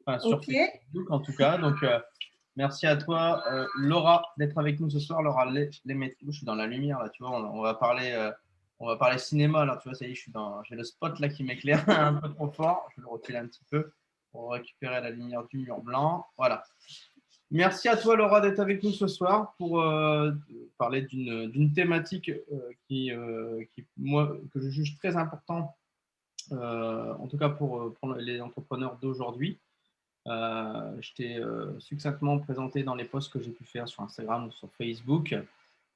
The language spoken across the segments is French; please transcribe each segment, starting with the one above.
enfin, sur Ok. Facebook en tout cas. Donc, merci à toi, Laura, d'être avec nous ce soir. Laura je suis dans la lumière là, tu vois. On va parler cinéma là, tu vois. Ça y est, j'ai le spot là qui m'éclaire un peu trop fort. Je vais le reculer un petit peu pour récupérer la lumière du mur blanc. Voilà. Merci à toi, Laura, d'être avec nous ce soir pour parler d'une thématique moi, que je juge très importante, en tout cas pour les entrepreneurs d'aujourd'hui. Je t'ai succinctement présenté dans les posts que j'ai pu faire sur Instagram ou sur Facebook.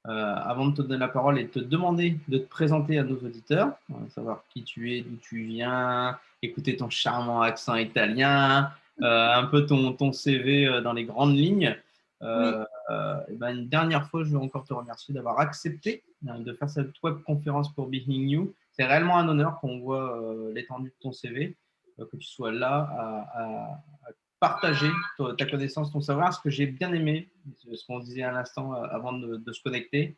Avant de te donner la parole et de te demander de te présenter à nos auditeurs, savoir qui tu es, d'où tu viens, écouter ton charmant accent italien, un peu ton CV dans les grandes lignes. Oui. Et ben, une dernière fois, je veux encore te remercier d'avoir accepté de faire cette web conférence pour Being You. C'est réellement un honneur qu'on voit l'étendue de ton CV, que tu sois là à partager ta connaissance, ton savoir. Ce que j'ai bien aimé, ce qu'on disait à l'instant avant de se connecter,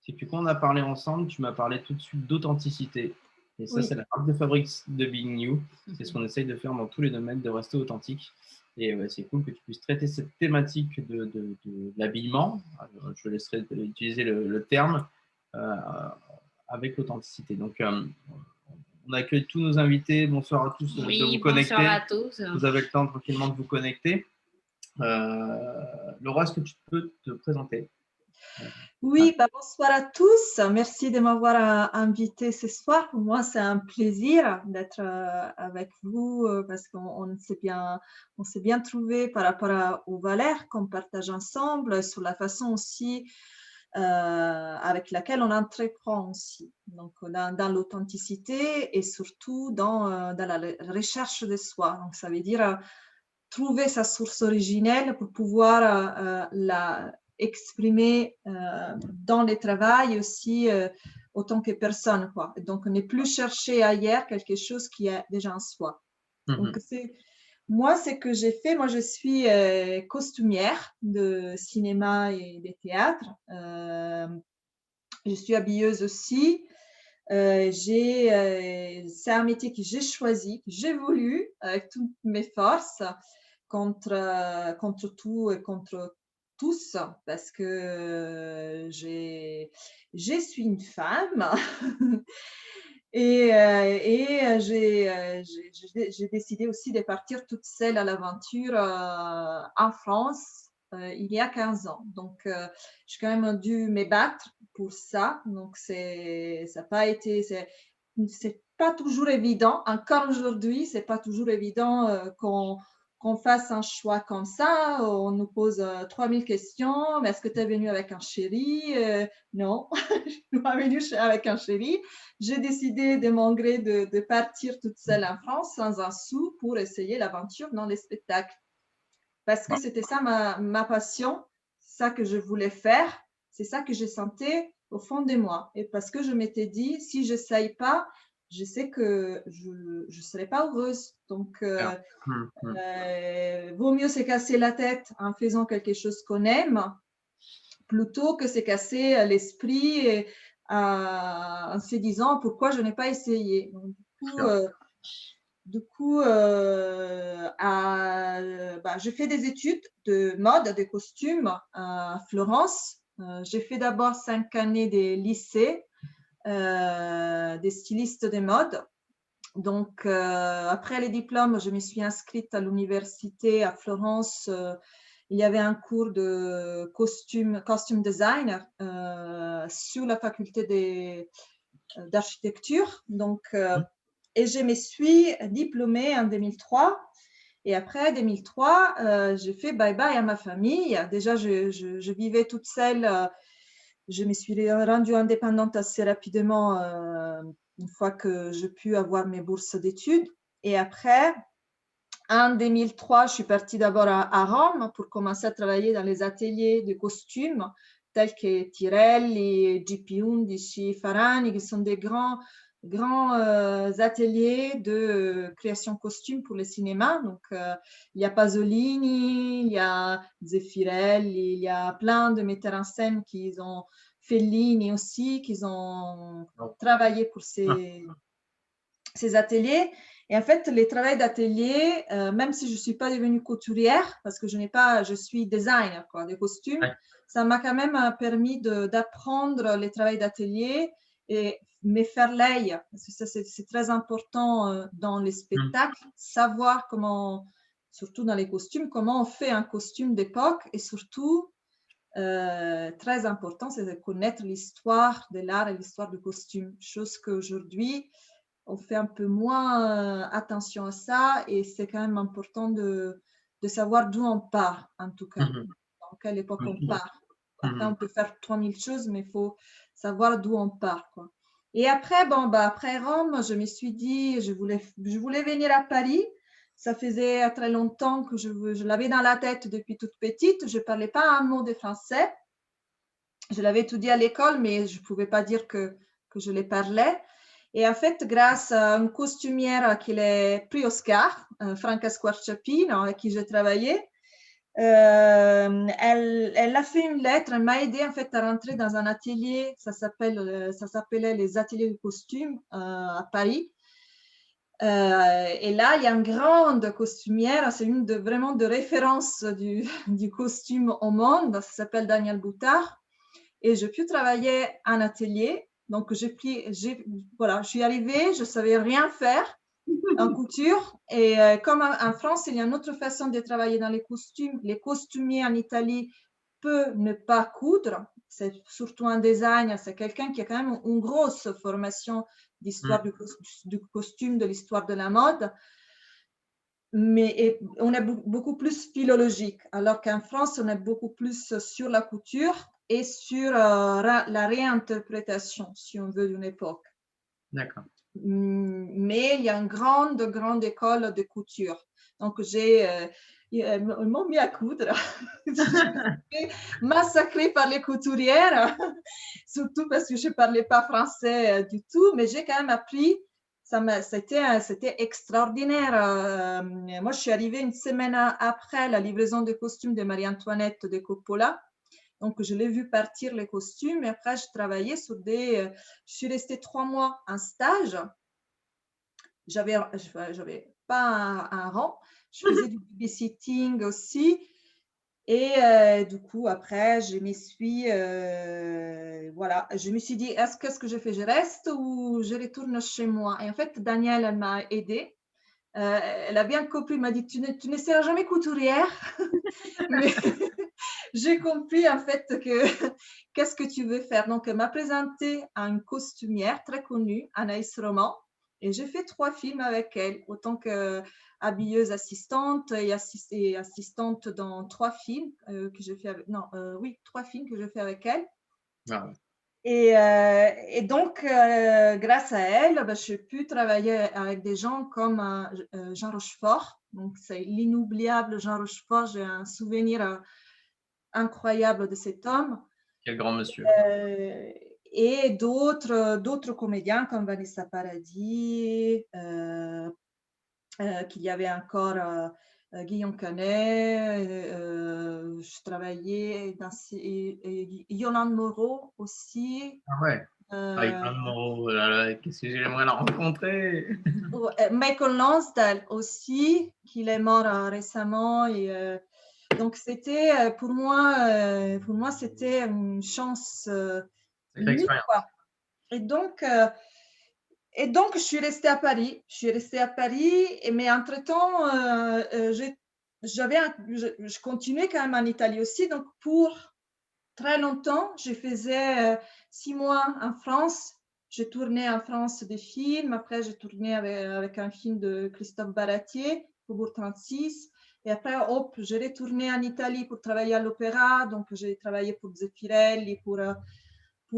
c'est que quand on a parlé ensemble, tu m'as parlé tout de suite d'authenticité. Et ça, c'est Oui. la marque de fabrique de Being New. C'est ce qu'on essaye de faire dans tous les domaines, de rester authentique. Et c'est cool que tu puisses traiter cette thématique de l'habillement. Je laisserai utiliser le terme euh, avec l'authenticité. Donc, on accueille tous nos invités. Bonsoir à tous de Oui, vous connecter. bonsoir à tous. Vous avez le temps tranquillement de vous connecter. Laura, est-ce que tu peux te présenter? Oui, bah, bonsoir à tous. Merci de m'avoir invité ce soir. Pour moi, c'est un plaisir d'être avec vous parce qu'on s'est bien trouvé par rapport aux valeurs qu'on partage ensemble, sur la façon aussi avec laquelle on entreprend aussi. Donc, dans l'authenticité et surtout dans la recherche de soi. Donc, ça veut dire trouver sa source originelle pour pouvoir la exprimer dans le travail aussi autant que personne, quoi. Donc, ne plus chercher ailleurs quelque chose qui est déjà en soi. Donc, moi, ce que j'ai fait, moi, je suis costumière de cinéma et de théâtre. Je suis habilleuse aussi. C'est un métier que j'ai choisi, que j'ai voulu avec toutes mes forces contre tout et contre tous parce que je suis une femme et j'ai décidé aussi de partir toute seule à l'aventure en France il y a 15 ans. Donc, j'ai quand même dû me battre pour ça. Donc, ça n'a pas été, c'est pas toujours évident. Encore aujourd'hui, c'est pas toujours évident qu'on fasse un choix comme ça. On nous pose 3000 questions. Mais est-ce que tu es venu avec un chéri? Non, je suis pas venue avec un chéri. J'ai décidé de mon gré de partir toute seule en France sans un sou pour essayer l'aventure dans les spectacles. Parce que c'était ça ma passion, ça que je voulais faire, c'est ça que je sentais au fond de moi. Et parce que je m'étais dit, si je n'essaye pas, je sais que je ne serai pas heureuse. Donc, vaut mieux se casser la tête en faisant quelque chose qu'on aime plutôt que se casser l'esprit en se disant pourquoi je n'ai pas essayé. Donc, du coup, j'ai fait des études de mode, de costumes à Florence. J'ai fait d'abord 5 années de lycée, des stylistes de mode. Donc, après les diplômes, je me suis inscrite à l'université à Florence. Il y avait un cours de costume designer sur la faculté d'architecture. Donc, et je me suis diplômée en 2003. Et après 2003, j'ai fait bye-bye à ma famille. Déjà, je vivais toute seule. Je me suis rendue indépendante assez rapidement une fois que j'ai pu avoir mes bourses d'études. Et après, en 2003, je suis partie d'abord à Rome pour commencer à travailler dans les ateliers de costumes tels que Tirelli, GP Undici, Farani, qui sont des grands ateliers de création costume pour le cinéma. Donc, il y a Pasolini, il y a Zeffirelli, il y a plein de metteurs en scène qui ont Fellini aussi, qui ont travaillé pour ces ateliers. Et en fait, les travaux d'atelier, même si je ne suis pas devenue couturière, parce que je suis designer quoi, des costumes, Ouais. ça m'a quand même permis d'apprendre les travaux d'atelier et me faire l'œil, parce que ça, c'est très important dans les spectacles, savoir comment, surtout dans les costumes, comment on fait un costume d'époque et surtout, très important, c'est de connaître l'histoire de l'art et l'histoire du costume, chose qu'aujourd'hui, on fait un peu moins attention à ça et c'est quand même important de savoir d'où on part, en tout cas, dans quelle époque on part. Après, on peut faire 3000 choses, mais il faut savoir d'où on part, quoi. Et après, après Rome, je me suis dit, je voulais venir à Paris. Ça faisait très longtemps que je l'avais dans la tête depuis toute petite. Je ne parlais pas un mot de français. Je l'avais étudié à l'école, mais je ne pouvais pas dire que je les parlais. Et en fait, grâce à une costumière qui est prix Oscar, Franca Squarciapino, avec qui j'ai travaillé, elle a fait une lettre, elle m'a aidé en fait à rentrer dans un atelier, ça s'appelait les ateliers de costume à Paris. Et là, il y a une grande costumière, c'est une vraiment de référence du costume au monde, ça s'appelle Daniel Boutard. Et j'ai pu travailler en atelier. Donc, voilà, je suis arrivée, je ne savais rien faire en couture. Et comme en France, il y a une autre façon de travailler dans les costumes. Les costumiers en Italie peuvent ne pas coudre. C'est surtout un designer, c'est quelqu'un qui a quand même une grosse formation d'histoire du costume, de l'histoire de la mode. Mais on est beaucoup plus philologique, alors qu'en France, on est beaucoup plus sur la couture et sur la réinterprétation, si on veut, d'une époque. D'accord. Mais il y a une grande école de couture. Donc, ils m'ont mis à coudre. Je suis massacrée par les couturières, surtout parce que je ne parlais pas français du tout, mais j'ai quand même appris. C'était extraordinaire. Moi, je suis arrivée une semaine après la livraison des costumes de Marie-Antoinette de Coppola. Donc, je l'ai vu partir les costumes et après, je travaillais sur je suis restée 3 mois en stage. J'avais pas un rang. Je faisais du babysitting aussi. Et du coup, après, voilà, je me suis dit, qu'est-ce que je fais? Je reste ou je retourne chez moi? Et en fait, Danielle, elle m'a aidée. Elle a bien compris, elle m'a dit, tu ne seras jamais couturière. Mais j'ai compris en fait qu'est-ce que tu veux faire. Donc, elle m'a présenté à une costumière très connue, Anaïs Roman, et j'ai fait 3 films avec elle, autant qu'habilleuse assistante et assistante dans 3 films que j'ai fait avec, non, oui, 3 films que j'ai fait avec elle. Ah ouais. Et donc, grâce à elle, j'ai pu travailler avec des gens comme Jean Rochefort. Donc, c'est l'inoubliable Jean Rochefort. J'ai un souvenir incroyable de cet homme. Quel grand monsieur. Et d'autres comédiens comme Vanessa Paradis, qu'il y avait encore Guillaume Canet, je travaillais dans Yolande Moreau aussi. Ah ouais. Avec plein de mots, oh là là, qu'est-ce que j'aimerais la rencontrer. Michael Lonsdale aussi, qui est mort récemment. Et, donc, c'était pour moi, c'était une chance unique, quoi. Et donc, je suis restée à Paris. Mais entre-temps, je continuais quand même en Italie aussi. Donc, pour très longtemps, je faisais 6 mois en France. Je tournais en France des films. Après, j'ai tourné avec un film de Christophe Baratier, Faubourg 36. Et après, hop, je retournais en Italie pour travailler à l'opéra. Donc, j'ai travaillé pour Zeffirelli, pour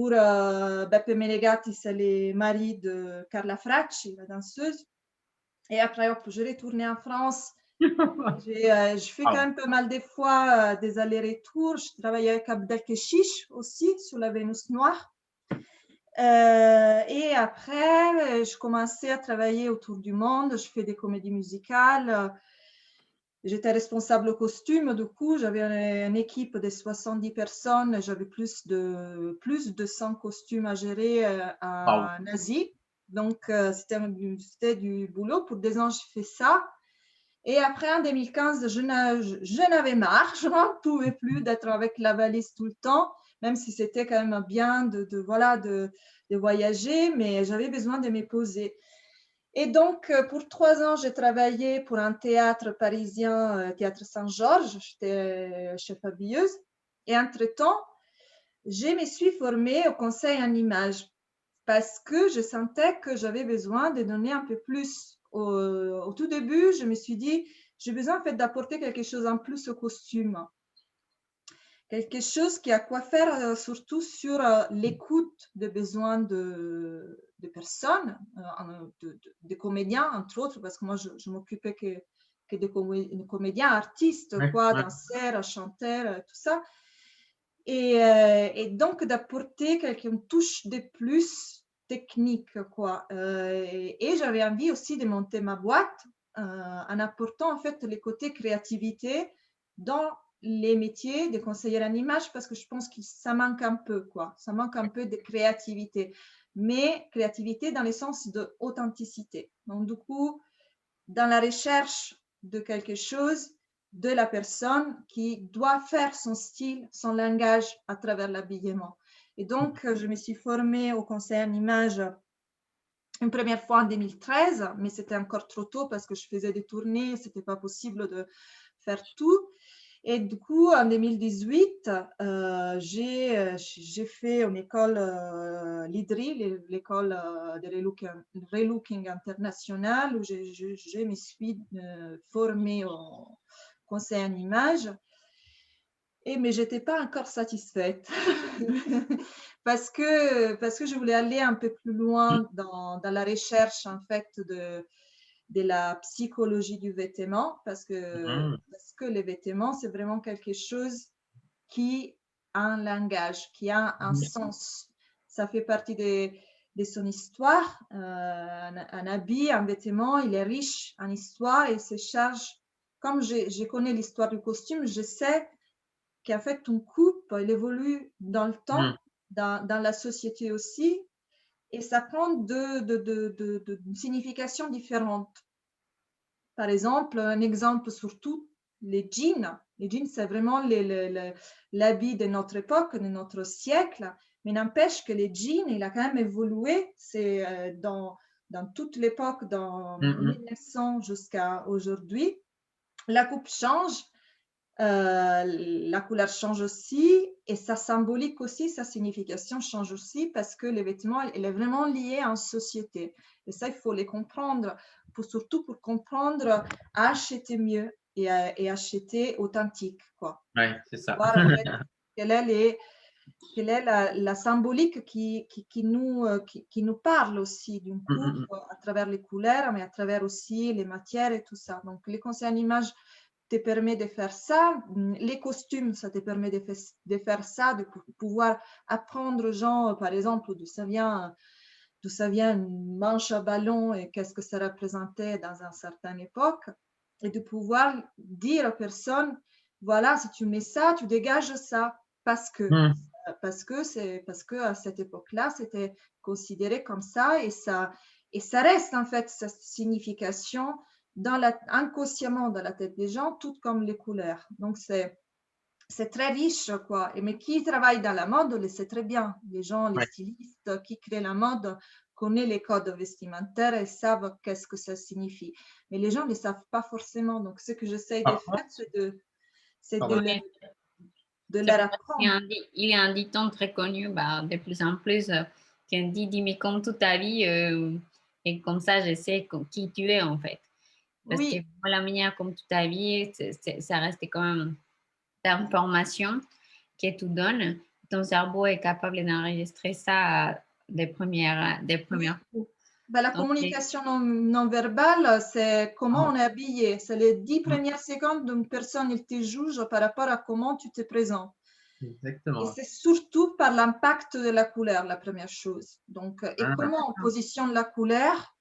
Beppe Menegatti, c'est le mari de Carla Fracci, la danseuse. Et après, hop, je retournais en France. Je fais quand même pas mal des fois des allers-retours. Je travaillais avec Abdelkechiche aussi sur la Vénus noire. Et après, je commençais à travailler autour du monde. Je fais des comédies musicales. J'étais responsable au costume. Du coup, j'avais une équipe de 70 personnes. J'avais plus de 100 costumes à gérer en Asie. Donc, c'était du boulot. Pour 2 ans, j'ai fait ça. Et après, en 2015, je n'avais marre. Je n'en pouvais plus d'être avec la valise tout le temps, même si c'était quand même bien de voyager, mais j'avais besoin de me poser. Et donc, pour 3 ans, j'ai travaillé pour un théâtre parisien, Théâtre Saint-Georges. J'étais chef habilleuse. Et entre-temps, je me suis formée au conseil en images parce que je sentais que j'avais besoin de donner un peu plus. Au tout début, je me suis dit, j'ai besoin en fait d'apporter quelque chose en plus au costume. Quelque chose qui a quoi faire surtout sur l'écoute des besoins de personnes, de comédiens, entre autres, parce que moi, je m'occupais que de comédiens, artistes, quoi, danseurs, chanteurs, tout ça. Et donc, d'apporter une touche de plus technique, quoi. Et j'avais envie aussi de monter ma boîte en apportant, en fait, les côtés créativité dans les métiers de conseillère en image parce que je pense que ça manque un peu, quoi. Ça manque un peu de créativité, mais créativité dans le sens d'authenticité. Donc, du coup, dans la recherche de quelque chose, de la personne qui doit faire son style, son langage à travers l'habillement. Et donc, je me suis formée au conseil en image une première fois en 2013, mais c'était encore trop tôt parce que je faisais des tournées, ce n'était pas possible de faire tout. Et du coup, en 2018, j'ai fait une école l'IDRI, l'école de relooking international, où je me suis formée au conseil en image. Mais je n'étais pas encore satisfaite parce que je voulais aller un peu plus loin dans la recherche en fait de la psychologie du vêtement parce que les vêtements, c'est vraiment quelque chose qui a un langage, qui a un sens. Ça fait partie de son histoire. Un habit, un vêtement, il est riche en histoire et se charge. Comme je connais l'histoire du costume, je sais qu'en fait, ton coupe, il évolue dans le temps, dans la société aussi, et ça prend de significations différentes. Par exemple, un exemple surtout, les jeans. Les jeans, c'est vraiment l'habit de notre époque, de notre siècle, mais n'empêche que les jeans, il a quand même évolué. C'est dans toute l'époque, dans 1900 jusqu'à aujourd'hui. La coupe change, la couleur change aussi, et sa symbolique aussi, sa signification change aussi, parce que les vêtements, il est vraiment lié en société. Et ça, il faut les comprendre, surtout pour comprendre à acheter mieux et acheter authentique, quoi. Oui, c'est ça. Voir en fait quelle est la symbolique qui nous parle aussi d'une coupe à travers les couleurs, mais à travers aussi les matières et tout ça. Donc, les conseils en image te permet de faire ça. Les costumes, ça te permet de faire ça, de pouvoir apprendre aux gens, par exemple, d'où ça vient une manche à ballon et qu'est-ce que ça représentait dans une certaine époque, et de pouvoir dire aux personnes, voilà, si tu mets ça, tu dégages ça, parce que à cette époque-là, c'était considéré comme ça, et ça reste en fait sa signification inconsciemment dans la tête des gens, tout comme les couleurs. Donc, c'est très riche, quoi. Mais qui travaille dans la mode le sait très bien. Les gens, les stylistes qui créent la mode connaissent les codes vestimentaires et savent qu'est-ce que ça signifie. Mais les gens ne le savent pas forcément. Donc, ce que j'essaie de faire, c'est de leur apprendre. Il y a un dicton très connu, de plus en plus, qui dit, dis-moi comme toute ta vie, et comme ça, je sais qui tu es, en fait. Parce que la manière comme toute ta vie, ça reste quand même d'informations que tu donnes. Ton cerveau est capable d'enregistrer ça des premières coups. La communication non verbale, c'est comment on est habillé. C'est les 10 premières secondes d'une personne, il te juge par rapport à comment tu te présentes. Exactement. Et c'est surtout par l'impact de la couleur, la première chose. Donc, et comment on positionne la couleur.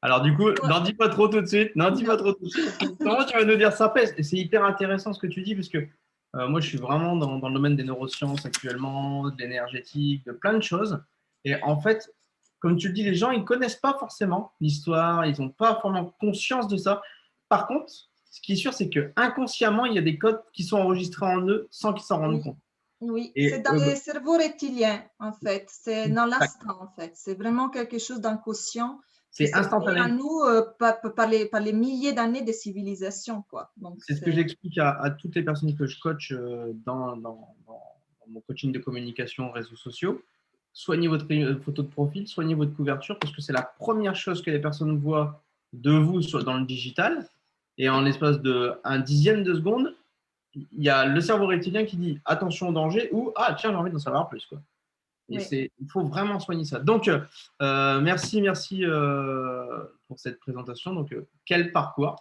Alors du coup, n'en dis pas trop tout de suite. N'en dis pas trop tout de suite. Comment tu vas nous dire ça? C'est hyper intéressant ce que tu dis, parce que moi, je suis vraiment dans le domaine des neurosciences actuellement, de l'énergétique, de plein de choses. Et en fait, comme tu le dis, les gens, ils ne connaissent pas forcément l'histoire, ils n'ont pas vraiment conscience de ça. Par contre, ce qui est sûr, c'est qu'inconsciemment, il y a des codes qui sont enregistrés en eux sans qu'ils s'en rendent compte. Oui, Et c'est dans les cerveaux reptiliens, en fait. C'est dans l'instant, en fait. C'est vraiment quelque chose d'inconscient. C'est instantané. À nous par les milliers d'années de civilisation, quoi. C'est ce que j'explique à toutes les personnes que je coach dans mon coaching de communication réseaux sociaux. Soignez votre photo de profil, soignez votre couverture, parce que c'est la première chose que les personnes voient de vous dans le digital. Et en l'espace d'un dixième de seconde, il y a le cerveau reptilien qui dit attention au danger ou ah tiens, j'ai envie d'en savoir plus, quoi. Et oui. Il faut vraiment soigner ça. Donc, merci pour cette présentation. Donc, quel parcours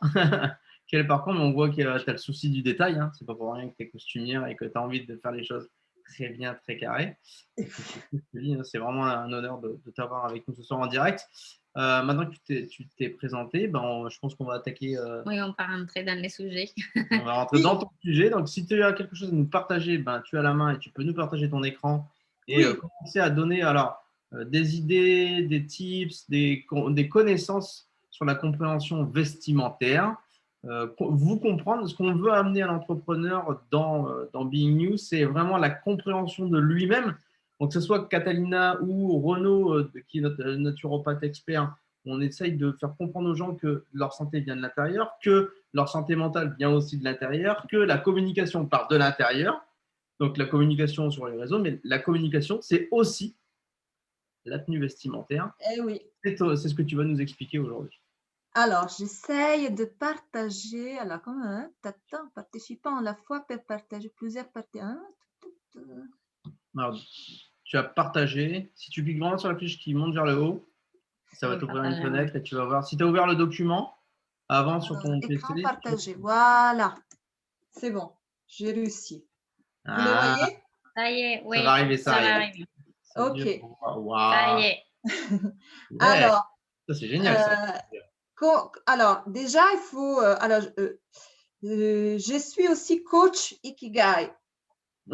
quel parcours, mais on voit que tu as le souci du détail. Hein. C'est pas pour rien que tu es costumière et que tu as envie de faire les choses très bien, très carré. C'est vraiment un honneur de t'avoir avec nous ce soir en direct. Maintenant que tu t'es présenté, ben, je pense qu'on va attaquer. Oui, on va rentrer dans les sujets. On va rentrer dans ton sujet. Donc, si tu as quelque chose à nous partager, ben, tu as la main et tu peux nous partager ton écran et commencer à donner des idées, des tips, des connaissances sur la compréhension vestimentaire. Vous comprendre ce qu'on veut amener à l'entrepreneur dans Being New, c'est vraiment la compréhension de lui-même. Donc, que ce soit Catalina ou Renaud, qui est notre naturopathe expert, on essaye de faire comprendre aux gens que leur santé vient de l'intérieur, que leur santé mentale vient aussi de l'intérieur, que la communication part de l'intérieur. Donc, la communication sur les réseaux, mais la communication, c'est aussi la tenue vestimentaire. Eh oui. C'est ce que tu vas nous expliquer aujourd'hui. Alors, j'essaye de partager. Alors, comme un participant à la fois peut partager plusieurs parties. Alors, tu as partagé. Si tu cliques vraiment sur la flèche qui monte vers le haut, ça va t'ouvrir une fenêtre et tu vas voir. Si tu as ouvert le document avant sur ton écran PC. Partagé. Voilà. C'est bon. J'ai réussi. Vous le voyez? Ça y est, oui. Ça va arriver, ça va arriver. Ok. Wow. Ça y est. Ouais. Alors, ça c'est génial. Alors, déjà, il faut. Je suis aussi coach Ikigai.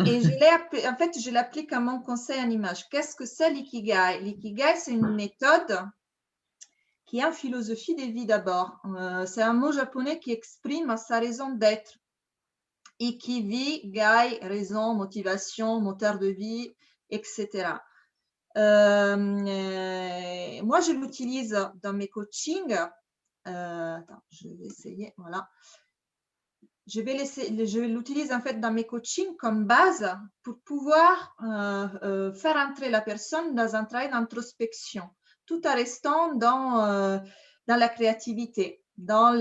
Et je l'applique à mon conseil en image. Qu'est-ce que c'est l'Ikigai? L'Ikigai, c'est une méthode qui est en philosophie de vie d'abord. C'est un mot japonais qui exprime sa raison d'être. Iki, gai, raison, motivation, moteur de vie, etc. Moi, je l'utilise dans mes coachings. Attends, je vais essayer. Voilà. Je l'utilise en fait dans mes coachings comme base pour pouvoir faire entrer la personne dans un travail d'introspection, tout en restant dans la créativité, dans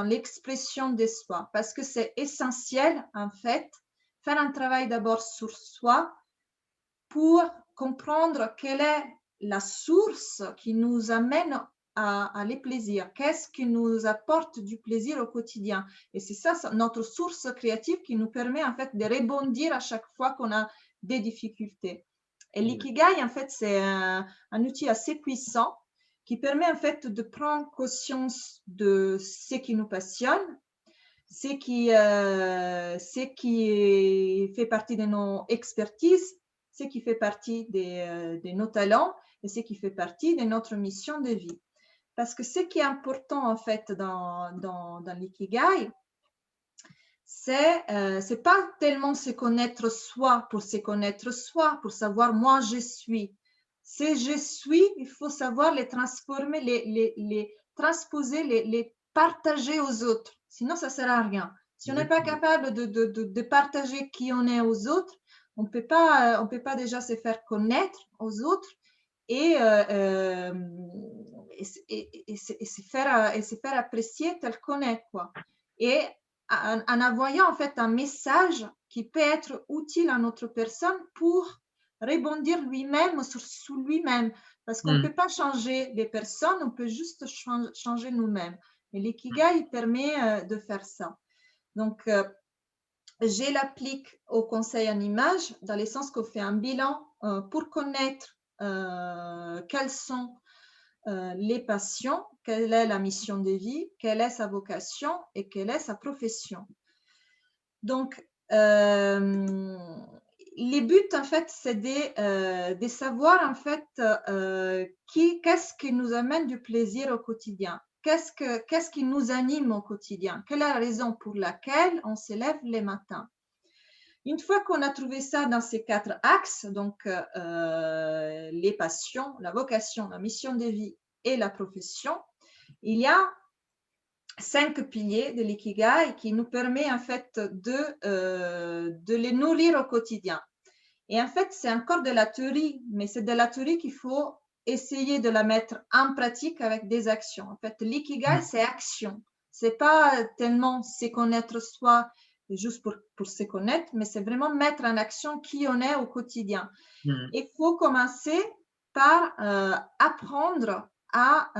l'expression de soi, parce que c'est essentiel en fait, faire un travail d'abord sur soi pour comprendre quelle est la source qui nous amène à les plaisirs. Qu'est-ce qui nous apporte du plaisir au quotidien? Et c'est ça notre source créative qui nous permet en fait de rebondir à chaque fois qu'on a des difficultés. Et l'ikigai, en fait, c'est un outil assez puissant qui permet en fait de prendre conscience de ce qui nous passionne, ce qui fait partie de nos expertises, ce qui fait partie de nos talents et ce qui fait partie de notre mission de vie. Parce que ce qui est important en fait dans l'ikigai, c'est pas tellement se connaître soi, pour savoir moi je suis. C'est je suis, il faut savoir les transformer, les transposer, les partager aux autres. Sinon, ça ne sert à rien. Si on n'est pas capable de partager qui on est aux autres, on peut pas déjà se faire connaître aux autres et se faire apprécier tel qu'on est, quoi. Et en envoyant en fait un message qui peut être utile à notre personne pour rebondir lui-même sur lui-même. Parce qu'on ne peut pas changer les personnes, on peut juste changer nous-mêmes. Et l'ikigai permet de faire ça. Donc, je l'applique au conseil en image dans le sens qu'on fait un bilan pour connaître quelles sont les passions, quelle est la mission de vie, quelle est sa vocation et quelle est sa profession. Donc, les buts, en fait, c'est de savoir, en fait, qu'est-ce qui nous amène du plaisir au quotidien. Qu'est-ce qui nous anime au quotidien? Quelle est la raison pour laquelle on se lève les matins? Une fois qu'on a trouvé ça dans ces 4 axes, donc les passions, la vocation, la mission de vie et la profession, il y a 5 piliers de l'ikigai qui nous permet en fait de les nourrir au quotidien. Et en fait, c'est encore de la théorie, mais c'est de la théorie qu'il faut essayer de la mettre en pratique avec des actions. En fait, l'ikigai, c'est action. C'est pas tellement se connaître soi juste pour se connaître, mais c'est vraiment mettre en action qui on est au quotidien. Il faut commencer par apprendre à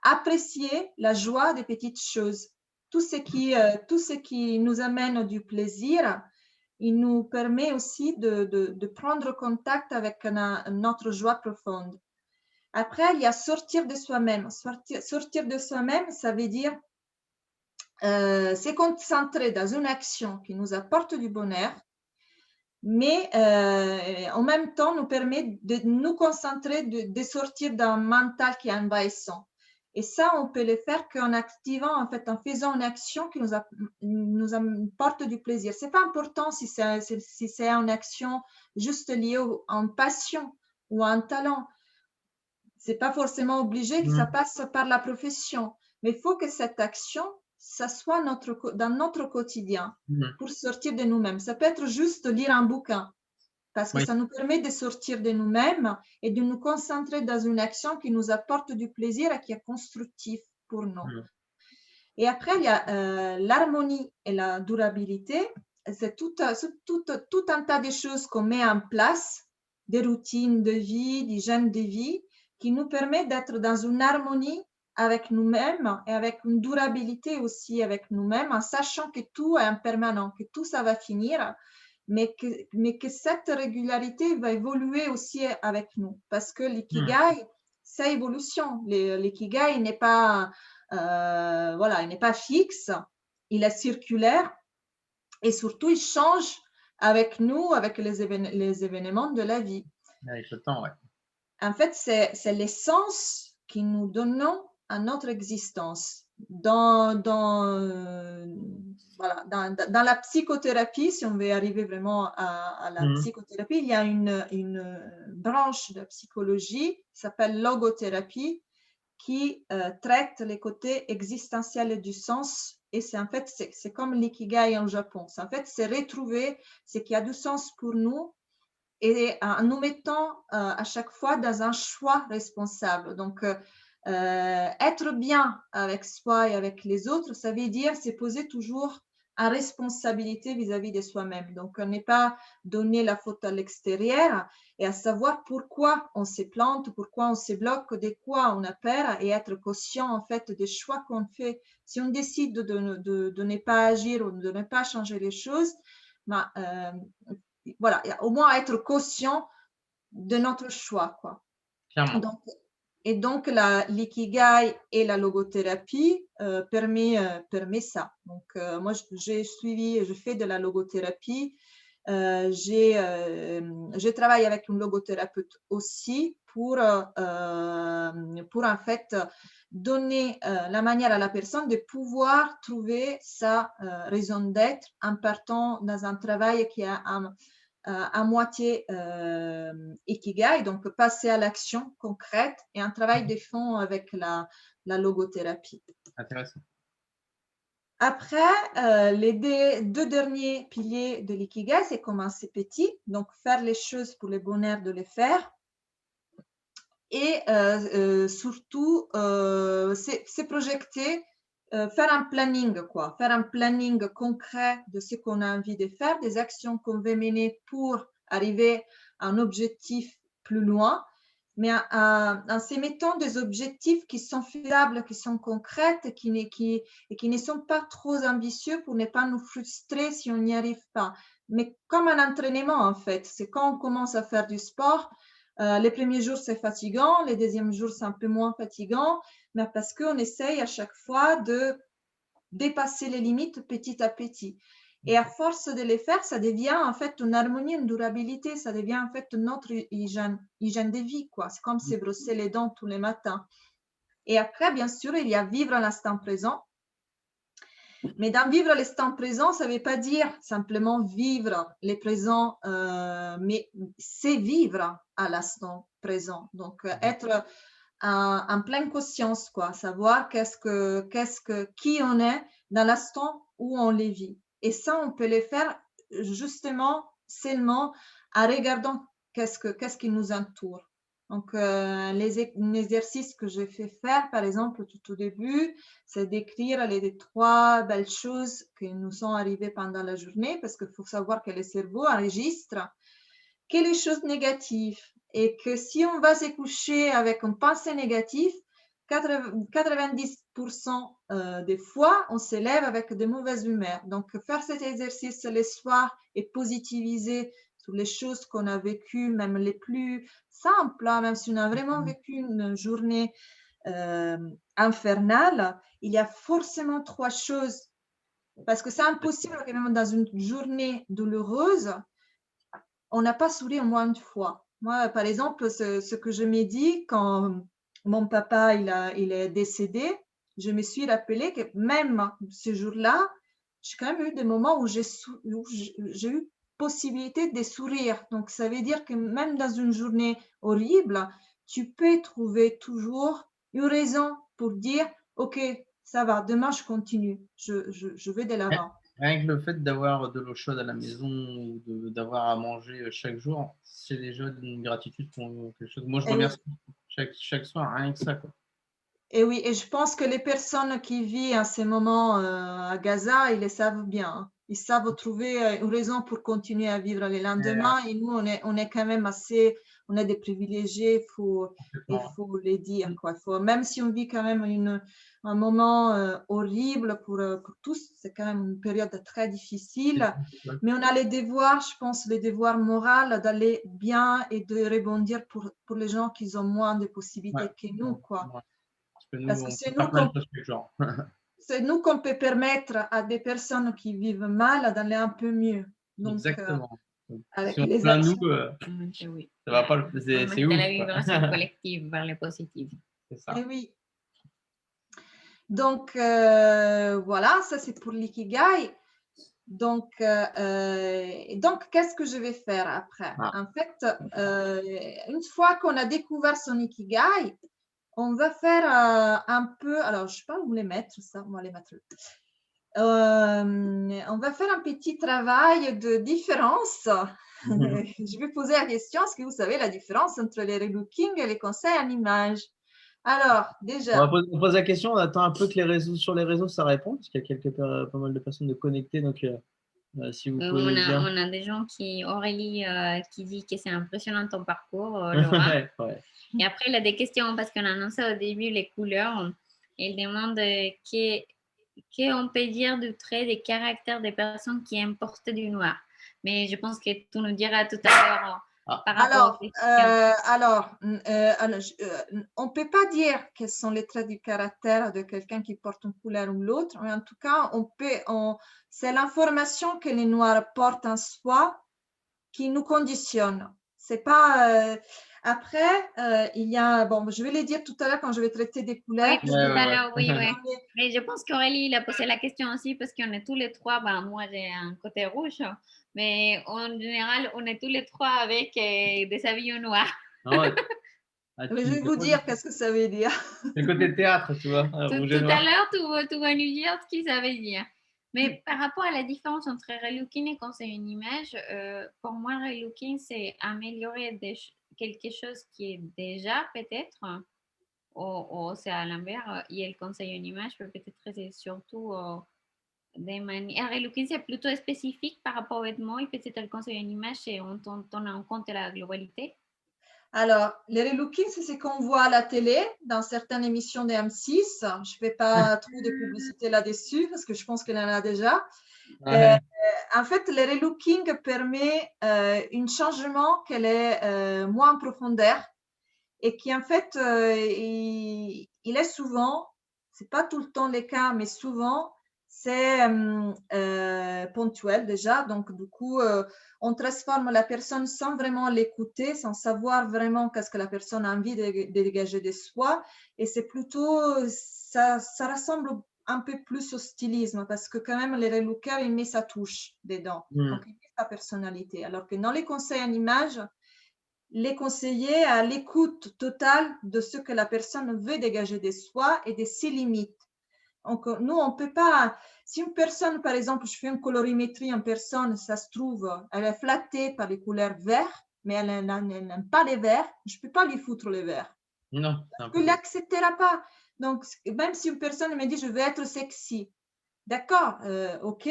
apprécier la joie des petites choses. Tout ce qui nous amène du plaisir, il nous permet aussi de prendre contact avec notre joie profonde. Après, il y a sortir de soi-même. Sortir de soi-même, ça veut dire se concentrer dans une action qui nous apporte du bonheur, mais en même temps nous permet de nous concentrer, de sortir d'un mental qui est envahissant. Et ça, on peut le faire qu'en activant, en fait, en faisant une action qui nous apporte du plaisir. C'est pas important si c'est une action juste liée à une passion ou à un talent. C'est pas forcément obligé que ça passe par la profession, mais il faut que cette action, ça soit dans notre quotidien pour sortir de nous-mêmes. Ça peut être juste lire un bouquin, parce que ça nous permet de sortir de nous-mêmes et de nous concentrer dans une action qui nous apporte du plaisir et qui est constructif pour nous. Et après, il y a l'harmonie et la durabilité. C'est tout un tas de choses qu'on met en place, des routines de vie, d'hygiène de vie, qui nous permet d'être dans une harmonie avec nous-mêmes et avec une durabilité aussi avec nous-mêmes, en sachant que tout est impermanent, que tout ça va finir, mais que cette régularité va évoluer aussi avec nous, parce que l'ikigai, c'est évolution. L'ikigai n'est pas, il n'est pas fixe, il est circulaire et surtout il change avec nous, avec les événements de la vie. Avec le temps, ouais. En fait, c'est l'essence que nous donnons à notre existence. Dans la psychothérapie, si on veut arriver vraiment à la psychothérapie, il y a une branche de psychologie qui s'appelle logothérapie qui traite les côtés existentiels du sens. Et c'est comme l'ikigai en Japon. En fait, c'est retrouver ce qui a du sens pour nous et en nous mettant à chaque fois dans un choix responsable. Donc, être bien avec soi et avec les autres, ça veut dire se poser toujours en responsabilité vis-à-vis de soi-même. Donc, on n'est pas donner la faute à l'extérieur et à savoir pourquoi on se plante, pourquoi on se bloque, de quoi on a peur et être conscient en fait des choix qu'on fait. Si on décide de ne pas agir ou de ne pas changer les choses, voilà, au moins être conscient de notre choix, quoi. Clairement. Donc l'ikigai et la logothérapie permet ça. Donc, moi, je fais de la logothérapie. Je travaille avec une logothérapeute aussi pour en fait donner la manière à la personne de pouvoir trouver sa raison d'être en partant dans un travail qui est à moitié ikigai, donc passer à l'action concrète et un travail de fond avec la logothérapie. Intéressant. Après, les deux derniers piliers de l'ikigai, c'est commencer petit, donc faire les choses pour le bonheur de les faire. Et surtout, c'est projeter, faire un planning, quoi. Faire un planning concret de ce qu'on a envie de faire, des actions qu'on veut mener pour arriver à un objectif plus loin, mais en se mettant des objectifs qui sont faisables, qui sont concrets et qui ne sont pas trop ambitieux pour ne pas nous frustrer si on n'y arrive pas. Mais comme un entraînement, en fait, c'est quand on commence à faire du sport, les premiers jours, c'est fatigant, les deuxièmes jours, c'est un peu moins fatigant, mais parce qu'on essaye à chaque fois de dépasser les limites petit à petit. Et à force de les faire, ça devient en fait une harmonie, une durabilité, ça devient en fait notre hygiène de vie, quoi. C'est comme se brosser les dents tous les matins. Et après, bien sûr, il y a vivre à l'instant présent. Mais dans vivre l'instant présent, ça ne veut pas dire simplement vivre les présents, mais c'est vivre à l'instant présent. Donc, être en pleine conscience, quoi, savoir qui on est dans l'instant où on les vit. Et ça, on peut les faire justement seulement en regardant qu'est-ce qui nous entoure. Donc, les exercices que j'ai fait faire, par exemple, tout au début, c'est d'écrire les 3 belles choses qui nous sont arrivées pendant la journée, parce qu'il faut savoir que le cerveau enregistre que les choses négatives et que si on va se coucher avec une pensée négative, 90% des fois, on se lève avec de mauvaises humeurs. Donc, faire cet exercice le soir et positiviser sur les choses qu'on a vécues, même les plus simples, hein, même si on a vraiment vécu une journée infernale, il y a forcément 3 choses. Parce que c'est impossible que même dans une journée douloureuse, on n'a pas souri au moins une fois. Moi, par exemple, ce que je me dis quand mon papa il est décédé, je me suis rappelé que même ce jour-là, j'ai quand même eu des moments où j'ai eu possibilité de sourire. Donc, ça veut dire que même dans une journée horrible, tu peux trouver toujours une raison pour dire, OK, ça va, demain je continue, je vais de l'avant. Rien que le fait d'avoir de l'eau chaude à la maison ou d'avoir à manger chaque jour, c'est déjà une gratitude pour quelque chose. Moi, je remercie chaque soir, rien que ça, quoi. Et oui, et je pense que les personnes qui vivent en ce moment à Gaza, ils le savent bien, hein. Ils savent trouver une raison pour continuer à vivre le lendemain. Et nous, on est quand même assez, on est des privilégiés, il faut le dire, quoi. Même si on vit quand même un moment horrible pour tous, c'est quand même une période très difficile, mais on a les devoirs, je pense, les devoirs moraux d'aller bien et de rebondir pour les gens qui ont moins de possibilités que nous, quoi. Parce que c'est nous qu'on peut permettre à des personnes qui vivent mal d'aller un peu mieux. Donc, exactement. Avec si on les plaint actions. Oui. Ça va pas, c'est ouf. La vibration collective vers le positif. C'est ça. Et oui. Donc, voilà, ça c'est pour l'ikigai. Donc, qu'est-ce que je vais faire après? En fait, une fois qu'on a découvert son ikigai, on va faire un peu, alors je ne sais pas où les mettre, ça, on va les mettre. On va faire un petit travail de différence. Je vais poser la question, est-ce que vous savez la différence entre les relooking et les conseils en image? Alors, déjà. On pose la question, on attend un peu que sur les réseaux, ça répond, parce qu'il y a pas mal de personnes de connectées, donc si vous pouvez dire. On a des gens Aurélie qui dit que c'est impressionnant ton parcours, Laura. Ouais. Et après, il a des questions parce qu'on a annoncé au début les couleurs. Il demande qu'on peut dire du trait des caractères des personnes qui aiment porter du noir. Mais je pense que tu nous diras tout à l'heure par rapport on ne peut pas dire quels sont les traits du caractère de quelqu'un qui porte une couleur ou l'autre, mais en tout cas, c'est l'information que les noirs portent en soi qui nous conditionne. C'est pas. Après, il y a. Bon, je vais les dire tout à l'heure quand je vais traiter des couleurs. Oui, tout à l'heure, oui. Mais je pense qu'Aurélie, il a posé la question aussi parce qu'on est tous les trois. Ben, moi, j'ai un côté rouge, mais en général, on est tous les trois avec des habits noirs. Mais je vais vous dire qu'est-ce que ça veut dire. Le côté théâtre, tu vois. Tout à l'heure, tu vas nous dire ce que ça veut dire. Mais par rapport à la différence entre relooking et conseil une image, pour moi, relooking, c'est améliorer quelque chose qui est déjà peut-être, ou c'est à l'inverse, et le conseil une image peut-être c'est surtout des manières. Relooking, c'est plutôt spécifique par rapport aux vêtements, et peut-être le conseil une image, c'est on en compte la globalité. Alors, les relooking, c'est ce qu'on voit à la télé dans certaines émissions de M6. Je ne fais pas trop de publicité là-dessus parce que je pense qu'il y en a déjà. En fait, le relooking permet un changement qui est moins en profondeur et qui, en fait, il est souvent, ce n'est pas tout le temps le cas, mais souvent, c'est ponctuel déjà. Donc, du coup, on transforme la personne sans vraiment l'écouter, sans savoir vraiment qu'est-ce que la personne a envie de dégager de soi. Et c'est plutôt, ça ressemble un peu plus au stylisme parce que quand même, les relookers, il met sa touche dedans. Donc, il met sa personnalité. Alors que dans les conseils en images, les conseillers à l'écoute totale de ce que la personne veut dégager de soi et de ses limites. Donc, nous, on ne peut pas, si une personne, par exemple, je fais une colorimétrie en personne, ça se trouve, elle est flattée par les couleurs vertes, mais elle n'aime pas les verts, je ne peux pas lui foutre les verts. Non. Parce qu'il ne l'acceptera pas. Donc, même si une personne me dit, je veux être sexy, d'accord, ok,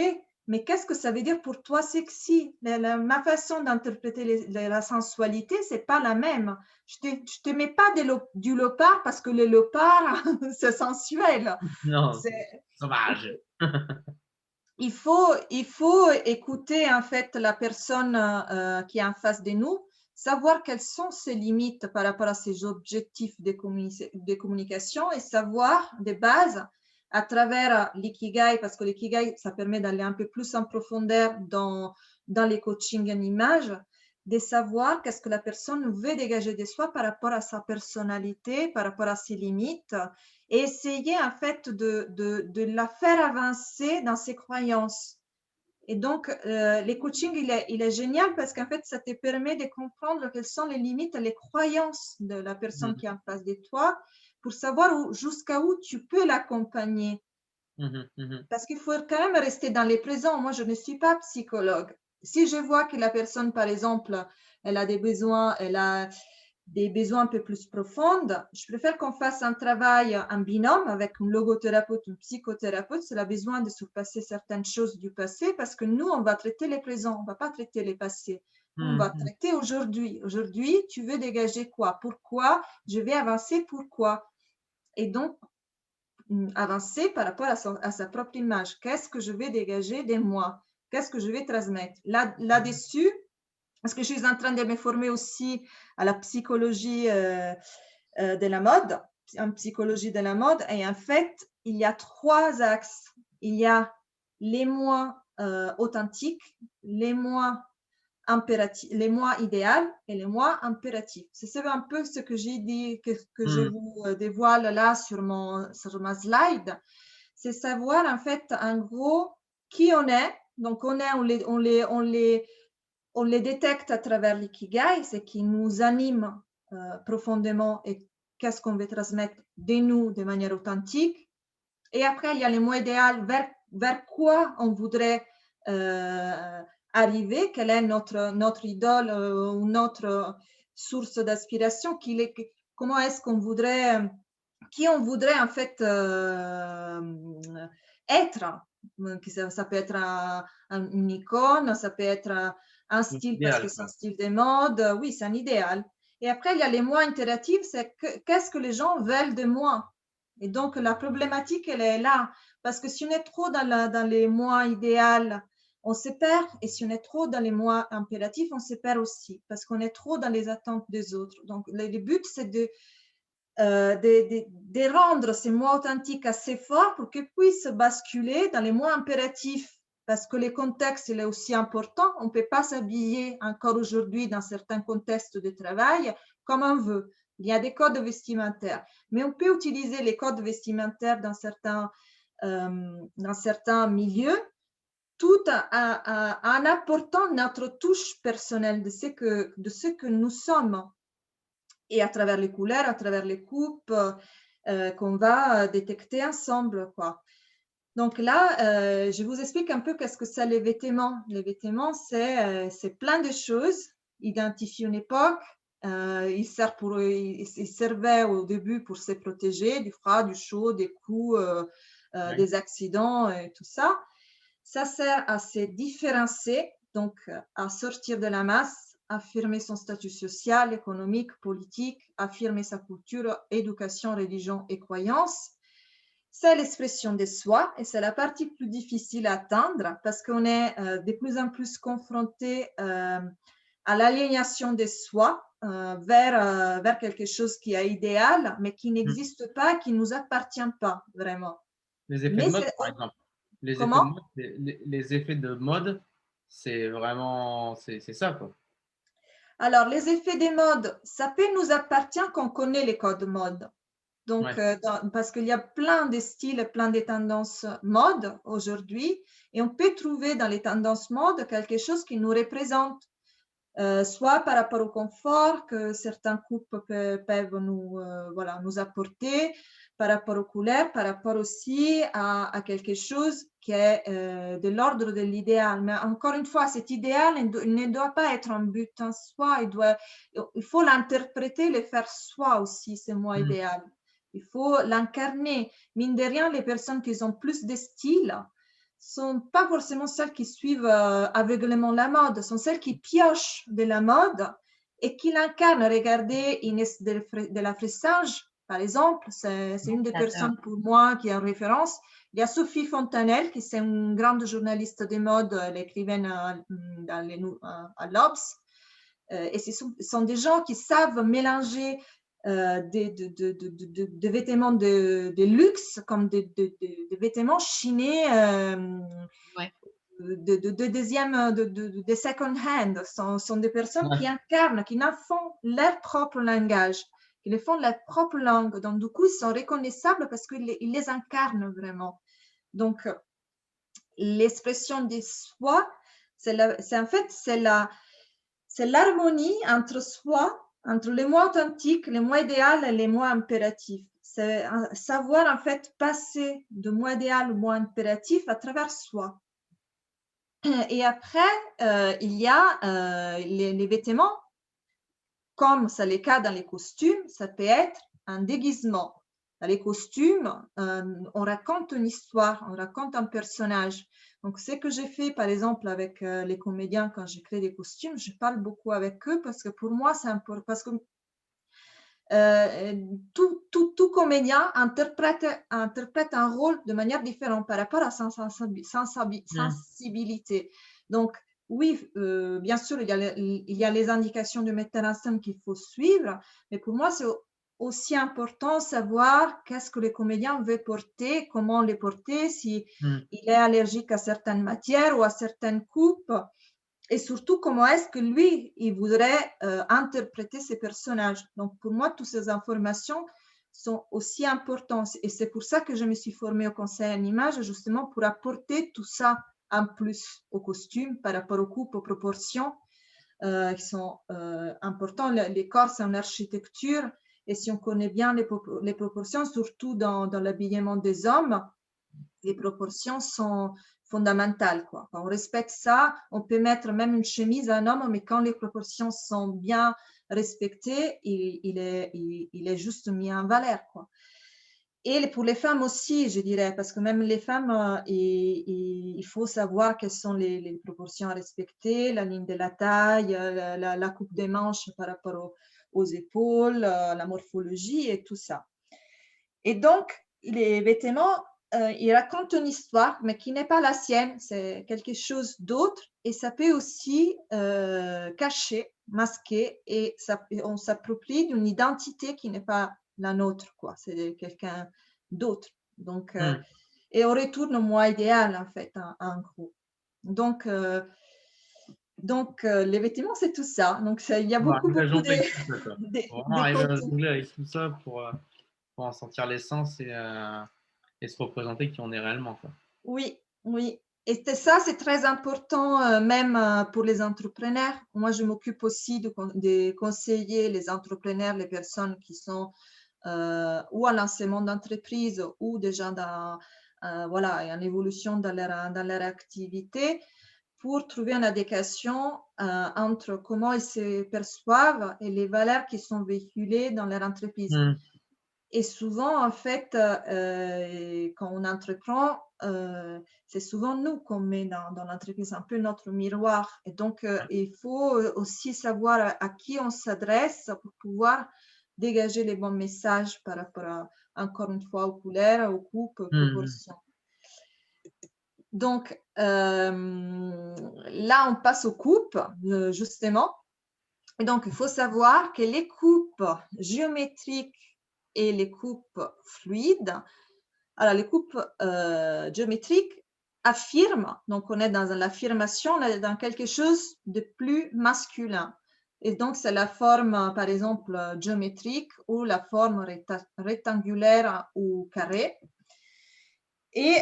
mais qu'est-ce que ça veut dire pour toi sexy? Ma façon d'interpréter la sensualité, ce n'est pas la même. Je ne te mets pas du léopard parce que le léopard, c'est sensuel. Non, c'est sauvage. Il faut écouter en fait la personne qui est en face de nous, savoir quelles sont ses limites par rapport à ses objectifs de communication et savoir de base à travers l'ikigai, parce que l'ikigai, ça permet d'aller un peu plus en profondeur dans les coachings en images, de savoir qu'est-ce que la personne veut dégager de soi par rapport à sa personnalité, par rapport à ses limites, et essayer en fait de la faire avancer dans ses croyances. Et donc, les coachings, il est génial parce qu'en fait, ça te permet de comprendre quelles sont les limites, les croyances de la personne qui est en face de toi pour savoir jusqu'à où tu peux l'accompagner. Parce qu'il faut quand même rester dans les présents. Moi, je ne suis pas psychologue. Si je vois que la personne, par exemple, elle a des besoins un peu plus profonds, je préfère qu'on fasse un travail en binôme avec un logothérapeute, un psychothérapeute. C'est a besoin de surpasser certaines choses du passé parce que nous, on va traiter les présents, on ne va pas traiter les passés. On va traiter aujourd'hui. Aujourd'hui, tu veux dégager quoi? Pourquoi? Je vais avancer, pourquoi? Et donc, avancer par rapport à sa propre image. Qu'est-ce que je vais dégager de moi? Qu'est-ce que je vais transmettre? Là-dessus, parce que je suis en train de me former aussi à la psychologie de la mode, en psychologie de la mode, et en fait, il y a 3 axes. Il y a les moi authentiques, les moi impératifs, les moi idéal et les moi impératifs. C'est un peu ce que j'ai dit, que je vous dévoile là sur ma slide. C'est savoir en fait, en gros, qui on est. Donc, on les détecte à travers l'ikigai, ce qui nous anime profondément et qu'est-ce qu'on veut transmettre de nous de manière authentique. Et après, il y a les mots idéaux vers quoi on voudrait arriver, quelle est notre idole ou notre source d'aspiration, comment est-ce qu'on voudrait, qui on voudrait en fait être. Ça peut être une icône, ça peut être un style parce que c'est un style de mode. Oui, c'est un idéal. Et après, il y a les mots interactifs, c'est qu'est-ce que les gens veulent de moi. Et donc, la problématique, elle est là. Parce que si on est trop dans les mots idéaux, on se perd. Et si on est trop dans les mots impératifs, on se perd aussi. Parce qu'on est trop dans les attentes des autres. Donc, le but, c'est de rendre ces mots authentiques assez forts pour qu'ils puissent basculer dans les mots impératifs. Parce que le contexte il est aussi important. On ne peut pas s'habiller encore aujourd'hui dans certains contextes de travail comme on veut. Il y a des codes vestimentaires, mais on peut utiliser les codes vestimentaires dans certains milieux tout en apportant notre touche personnelle de ce que nous sommes. Et à travers les couleurs, à travers les coupes qu'on va détecter ensemble, quoi. Donc là, je vous explique un peu qu'est-ce que c'est les vêtements. Les vêtements, c'est plein de choses. Identifier une époque. Il servait au début pour se protéger du froid, du chaud, des coups, des accidents et tout ça. Ça sert à se différencier, donc à sortir de la masse, affirmer son statut social, économique, politique, affirmer sa culture, éducation, religion et croyance. C'est l'expression de soi et c'est la partie plus difficile à atteindre parce qu'on est de plus en plus confronté à l'aliénation de soi vers quelque chose qui est idéal mais qui n'existe pas, qui ne nous appartient pas vraiment. Les effets de mode, par exemple. Les effets de Comment? mode, les effets de mode, c'est vraiment, c'est ça, quoi. Alors, les effets des modes, ça peut nous appartenir qu'on connaît les codes mode. Donc, Ouais. parce qu'il y a plein de styles, plein de tendances mode aujourd'hui, et on peut trouver dans les tendances mode quelque chose qui nous représente, soit par rapport au confort que certains couples peuvent nous, voilà, nous apporter, par rapport aux couleurs, par rapport aussi à quelque chose qui est de l'ordre de l'idéal. Mais encore une fois, cet idéal ne doit pas être un but en soi, il faut l'interpréter, le faire soi aussi, c'est moi idéal. Il faut l'incarner. Mine de rien, les personnes qui ont plus de style sont pas forcément celles qui suivent aveuglément la mode, sont celles qui piochent de la mode et qui l'incarnent. Regardez Inès de la Fressange, par exemple, c'est une des personnes pour moi qui est en référence. Il y a Sophie Fontanelle, qui est une grande journaliste de mode, elle écrivaine à l'Obs. Et ce sont des gens qui savent mélanger des vêtements de luxe comme des vêtements chinés Ouais. de deuxième, de second hand. Sont des personnes qui incarnent, qui en font leur propre langage, qui les font leur propre langue. Donc, du coup, ils sont reconnaissables parce qu'ils les incarnent vraiment. Donc, l'expression de soi, c'est en fait, c'est l'harmonie entre soi, entre les moi authentiques, les moi idéal et les moi impératifs. C'est savoir en fait passer de moi idéal au moi impératif à travers soi. Et après, il y a les vêtements, comme c'est le cas dans les costumes, ça peut être un déguisement. Dans les costumes, on raconte une histoire, on raconte un personnage. Donc, ce que j'ai fait, par exemple, avec les comédiens quand j'ai créé des costumes, je parle beaucoup avec eux parce que pour moi, c'est important. Parce que tout comédien interprète un rôle de manière différente par rapport à sa sensibilité. Donc, oui, bien sûr, il y a les indications du metteur en scène qu'il faut suivre, mais pour moi, c'est aussi important de savoir qu'est-ce que le comédien veut porter, comment les porter, s'il est allergique à certaines matières ou à certaines coupes, et surtout comment est-ce que lui, il voudrait interpréter ces personnages. Donc, pour moi, toutes ces informations sont aussi importantes. Et c'est pour ça que je me suis formée au conseil en image, justement pour apporter tout ça en plus au costume par rapport aux coupes, aux proportions qui sont importantes. Les corps, c'est en architecture. Et si on connaît bien les proportions, surtout dans l'habillement des hommes, les proportions sont fondamentales, quoi. Quand on respecte ça, on peut mettre même une chemise à un homme, mais quand les proportions sont bien respectées, il est juste mis en valeur, quoi. Et pour les femmes aussi, je dirais, parce que même les femmes, il faut savoir quelles sont les proportions à respecter, la ligne de la taille, la coupe des manches par rapport aux épaules, la morphologie et tout ça. Et donc, les vêtements, ils racontent une histoire, mais qui n'est pas la sienne, c'est quelque chose d'autre. Et ça peut aussi cacher, masquer, et on s'approprie d'une identité qui n'est pas la nôtre, quoi. C'est quelqu'un d'autre. Donc, et on retourne au moi idéal, en fait, en gros. Donc, les vêtements, c'est tout ça. Donc, il y a beaucoup de Vraiment arriver à jongler avec tout ça pour en sentir l'essence et se représenter qui on est réellement, quoi. Oui, oui. Et ça, c'est très important, même pour les entrepreneurs. Moi, je m'occupe aussi de conseiller les entrepreneurs, les personnes qui sont ou à lancement d'entreprise ou déjà voilà, en évolution dans leur activité, pour trouver une adéquation entre comment ils se perçoivent et les valeurs qui sont véhiculées dans leur entreprise. Et souvent, en fait, quand on entreprend, c'est souvent nous qu'on met dans l'entreprise, un peu notre miroir. Et donc, il faut aussi savoir à qui on s'adresse pour pouvoir dégager les bons messages par rapport encore une fois, aux couleurs, aux coupes, aux proportions. Donc, là, on passe aux coupes, justement. Et donc, il faut savoir que les coupes géométriques et les coupes fluides, alors les coupes géométriques, affirme, donc on est dans l'affirmation, on est dans quelque chose de plus masculin. Et donc, c'est la forme, par exemple, géométrique ou la forme rectangulaire ou carrée. Et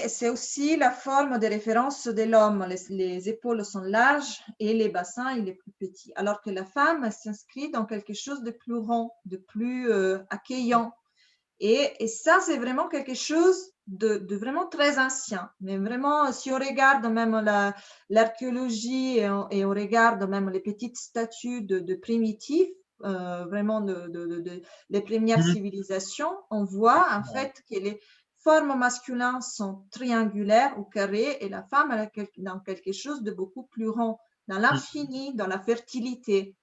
c'est aussi la forme de référence de l'homme. Les épaules sont larges et les bassins, il est plus petit. Alors que la femme s'inscrit dans quelque chose de plus rond, de plus accueillant. Et ça, c'est vraiment quelque chose de vraiment très ancien. Mais vraiment, si on regarde même l'archéologie et on regarde même les petites statues de primitifs, vraiment les premières civilisations, on voit en fait que les formes masculines sont triangulaires ou carrées et la femme elle est dans quelque chose de beaucoup plus rond, dans l'infini, dans la fertilité.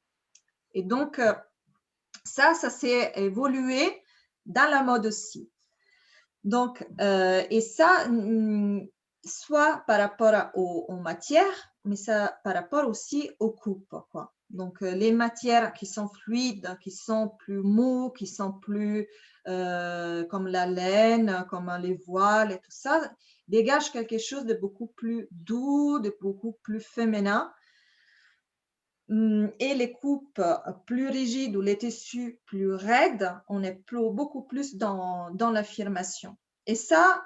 Et donc, ça s'est évolué dans la mode aussi. Donc, et ça, soit par rapport aux matières, mais ça par rapport aussi aux coupes, quoi. Donc, les matières qui sont fluides, qui sont plus mous, qui sont plus comme la laine, comme les voiles et tout ça, dégagent quelque chose de beaucoup plus doux, de beaucoup plus féminin. Et les coupes plus rigides ou les tissus plus raides, on est beaucoup plus dans l'affirmation. Et ça,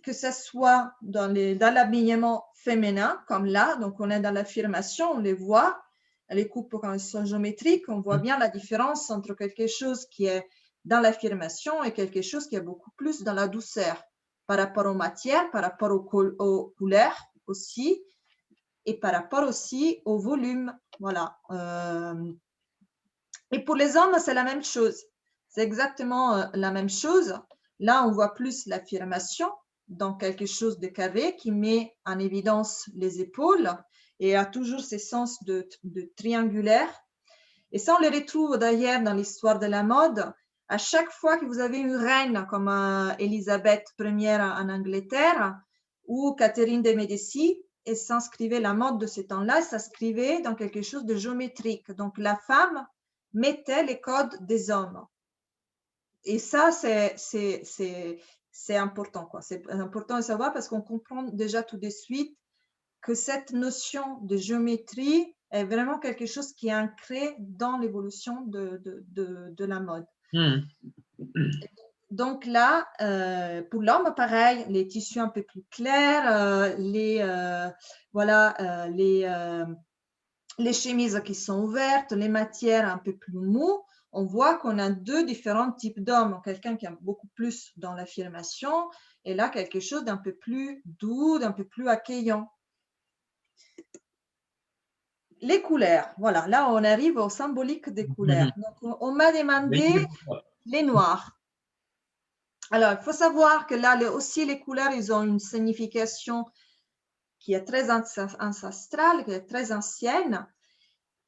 que ce soit dans l'habillement féminin, comme là, donc on est dans l'affirmation, on les voit, les coupes quand elles sont géométriques, on voit bien la différence entre quelque chose qui est dans l'affirmation et quelque chose qui est beaucoup plus dans la douceur, par rapport aux matières, par rapport aux couleurs aussi, et par rapport aussi au volume. Voilà. Et pour les hommes, c'est la même chose. C'est exactement la même chose. Là, on voit plus l'affirmation dans quelque chose de carré qui met en évidence les épaules et a toujours ce sens de triangulaire. Et ça, on le retrouve d'ailleurs dans l'histoire de la mode. À chaque fois que vous avez une reine comme Élisabeth Ier en Angleterre ou Catherine de Médicis, et s'inscrivait la mode de ce temps-là, s'inscrivait dans quelque chose de géométrique. Donc, la femme mettait les codes des hommes. Et ça, c'est important, quoi. C'est important de savoir parce qu'on comprend déjà tout de suite que cette notion de géométrie est vraiment quelque chose qui est ancré dans l'évolution de la mode. Donc là, pour l'homme, pareil, les tissus un peu plus clairs, voilà, les chemises qui sont ouvertes, les matières un peu plus mous, on voit qu'on a deux différents types d'hommes. Quelqu'un qui est beaucoup plus dans l'affirmation et là, quelque chose d'un peu plus doux, d'un peu plus accueillant. Les couleurs, voilà, là, on arrive au symbolique des couleurs. Donc, on m'a demandé les noirs. Alors, il faut savoir que là, aussi, les couleurs, ils ont une signification qui est très ancestrale, qui est très ancienne.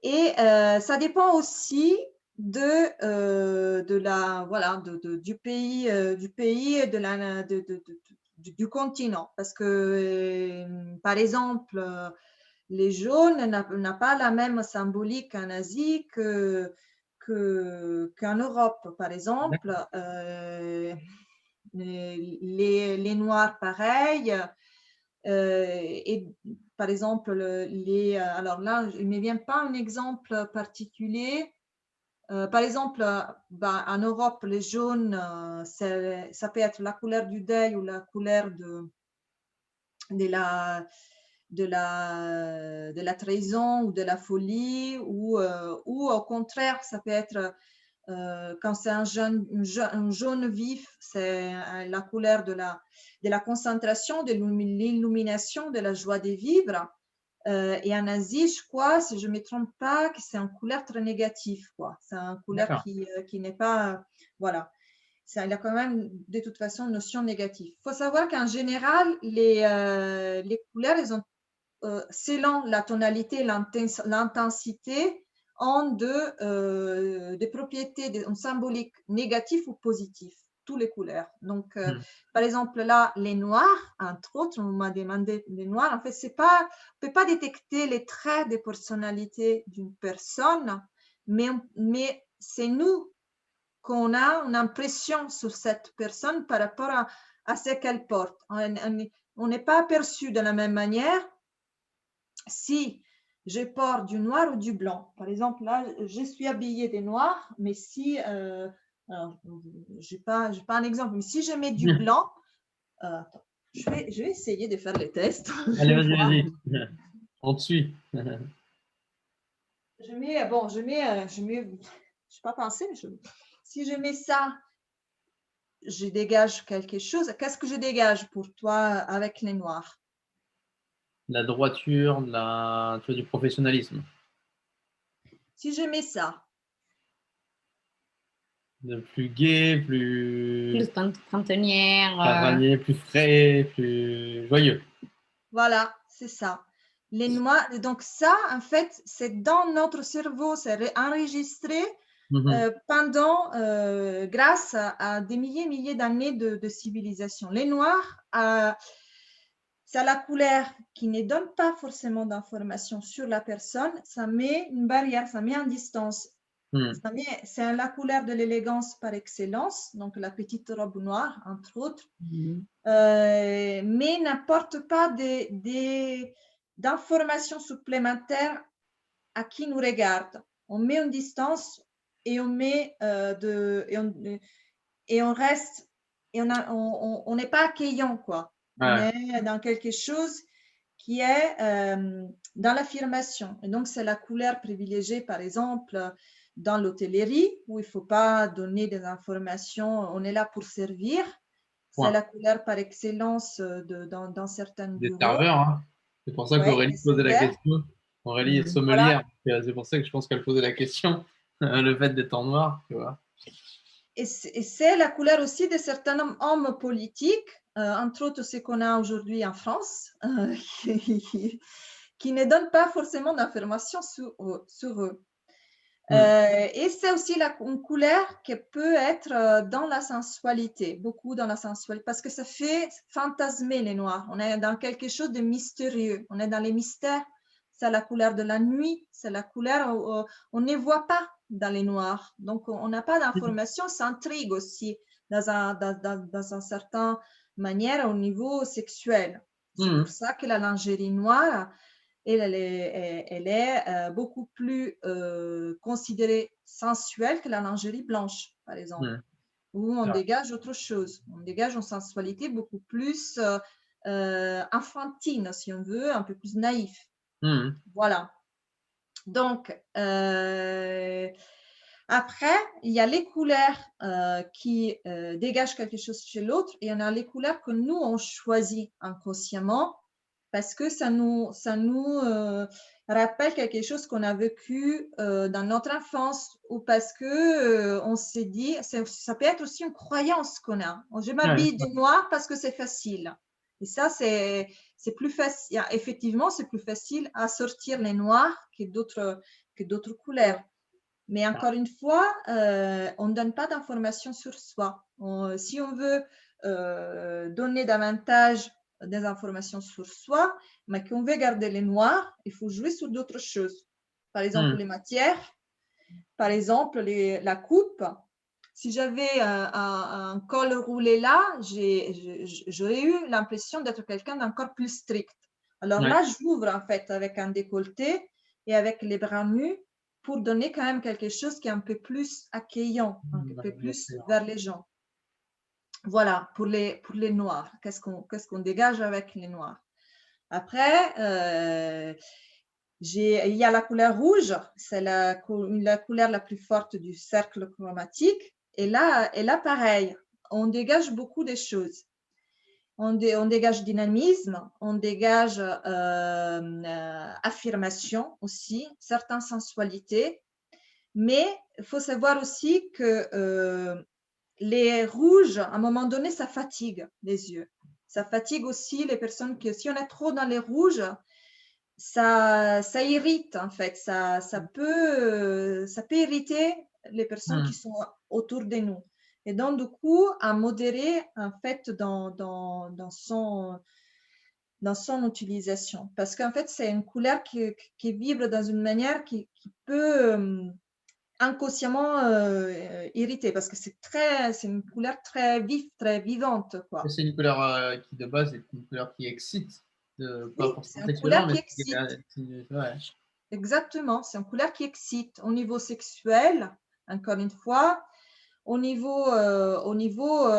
Et ça dépend aussi du pays et du continent. Parce que, par exemple, les jaunes n'ont pas la même symbolique en Asie qu'en Europe, par exemple. Les noirs, pareil. Et par exemple, alors là, il ne me vient pas un exemple particulier. Par exemple, en Europe, les jaunes, ça peut être la couleur du deuil ou la couleur de la trahison ou de la folie, ou au contraire, ça peut être quand c'est un jaune vif, c'est la couleur de la concentration, de l'illumination, de la joie de vivre. Et en Asie, je crois, si je ne me trompe pas, que c'est une couleur très négative, quoi. C'est une couleur qui n'est pas, voilà. Il a quand même de toute façon une notion négative. Il faut savoir qu'en général, les couleurs, elles ont, selon la tonalité et l'intensité, ont des propriétés symboliques négatives ou positives, toutes les couleurs. Donc, par exemple, là, les noirs, entre autres, on m'a demandé les noirs. En fait, on ne peut pas détecter les traits de personnalité d'une personne, mais c'est nous qu'on a une impression sur cette personne par rapport à ce qu'elle porte. On n'est pas perçu de la même manière si je porte du noir ou du blanc. Par exemple, là, je suis habillée de noir, mais si, je n'ai pas un exemple, mais si je mets du blanc, attends, je vais essayer de faire les tests. Allez, vas-y. On te suit. Je mets, je n'ai pas pensé, mais si je mets ça, je dégage quelque chose. Qu'est-ce que je dégage pour toi avec les noirs? La droiture, tu vois, du professionnalisme. Si je mets ça, De plus gai, plus printanière. printanier, plus frais, plus joyeux. Voilà, c'est ça. Les noirs, donc ça, en fait, c'est dans notre cerveau, c'est enregistré pendant, grâce à des milliers d'années de civilisation. Les noirs, ça la couleur qui ne donne pas forcément d'informations sur la personne, ça met une barrière, ça met en distance. C'est la couleur de l'élégance par excellence, donc la petite robe noire, entre autres, mais n'apporte pas d'informations supplémentaires à qui nous regarde. On met une distance et on met et on reste et on n'est pas accueillant, quoi. Ouais. On est dans quelque chose qui est dans l'affirmation. Et donc, c'est la couleur privilégiée, par exemple, dans l'hôtellerie, où il ne faut pas donner des informations, on est là pour servir. C'est la couleur par excellence dans certains des bureaux. serveurs, hein. C'est pour ça qu'Aurélie posait la question. Aurélie est sommelière, voilà. C'est pour ça que je pense qu'elle posait la question, le fait d'être en noir, tu vois. Et c'est la couleur aussi de certains hommes politiques, entre autres ce qu'on a aujourd'hui en France, qui ne donnent pas forcément d'informations sur eux. Et c'est aussi une couleur qui peut être dans la sensualité, beaucoup dans la sensualité, parce que ça fait fantasmer les noirs. On est dans quelque chose de mystérieux, on est dans les mystères. C'est la couleur de la nuit, c'est la couleur où on ne voit pas dans les noirs. Donc, on n'a pas d'informations, ça intrigue aussi dans une certaine manière au niveau sexuel. C'est pour ça que la lingerie noire, elle est beaucoup plus considérée sensuelle que la lingerie blanche, par exemple, où on dégage autre chose. On dégage une sensualité beaucoup plus enfantine, si on veut, un peu plus naïf. Voilà. Donc, après, il y a les couleurs qui dégagent quelque chose chez l'autre et il y en a les couleurs que nous, on choisit inconsciemment parce que ça nous rappelle quelque chose qu'on a vécu dans notre enfance ou parce que on s'est dit, ça peut être aussi une croyance qu'on a. Je m'habille de noir parce que c'est facile. Et ça, c'est plus facile. Effectivement, c'est plus facile à sortir les noirs que d'autres couleurs. Mais encore une fois, on ne donne pas d'informations sur soi. Si on veut donner davantage des informations sur soi, mais qu'on veut garder les noirs, il faut jouer sur d'autres choses. Par exemple, les matières, par exemple, la coupe. Si j'avais un col roulé là, j'aurais eu l'impression d'être quelqu'un d'encore plus strict. Alors là, j'ouvre en fait avec un décolleté et avec les bras nus pour donner quand même quelque chose qui est un peu plus accueillant, un peu plus vers les gens. Voilà, pour les noirs. Qu'est-ce qu'on dégage avec les noirs? Après, il y a la couleur rouge, c'est la couleur la plus forte du cercle chromatique. Et là, pareil, on dégage beaucoup de choses. On dégage dynamisme, on dégage affirmation aussi, certaines sensualités. Mais il faut savoir aussi que les rouges, à un moment donné, ça fatigue les yeux. Ça fatigue aussi les personnes que si on est trop dans les rouges, ça irrite en fait. Ça peut irriter les personnes qui sont autour de nous. Et donc, du coup, à modérer en fait dans son utilisation. Parce qu'en fait, c'est une couleur qui vibre dans une manière qui peut inconsciemment irrité parce que c'est une couleur très vive, très vivante, quoi. C'est une couleur qui de base est une couleur qui excite, pas Oui, c'est forcément une couleur sexuellement, qui mais excite. ouais. Exactement, c'est une couleur qui excite au niveau sexuel, encore une fois, au niveau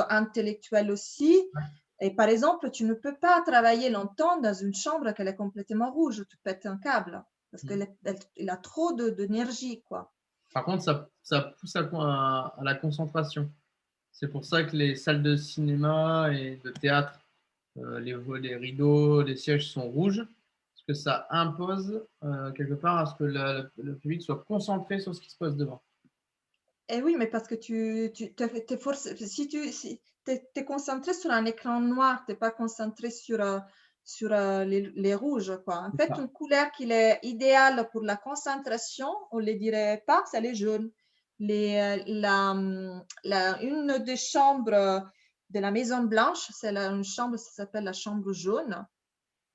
intellectuel aussi. Et par exemple, tu ne peux pas travailler longtemps dans une chambre qui est complètement rouge, tu pètes un câble parce qu'elle a trop d'énergie, quoi. Par contre, ça pousse à la concentration. C'est pour ça que les salles de cinéma et de théâtre, les rideaux, les sièges sont rouges, parce que ça impose quelque part à ce que le public soit concentré sur ce qui se passe devant. Eh oui, mais parce que t'es forcé, si t'es concentré sur un écran noir, t'es pas concentré sur les rouges, quoi. En fait, une couleur qui est idéale pour la concentration, on ne le dirait pas, c'est les jaunes. Une des chambres de la Maison Blanche, c'est une chambre, ça s'appelle la chambre jaune.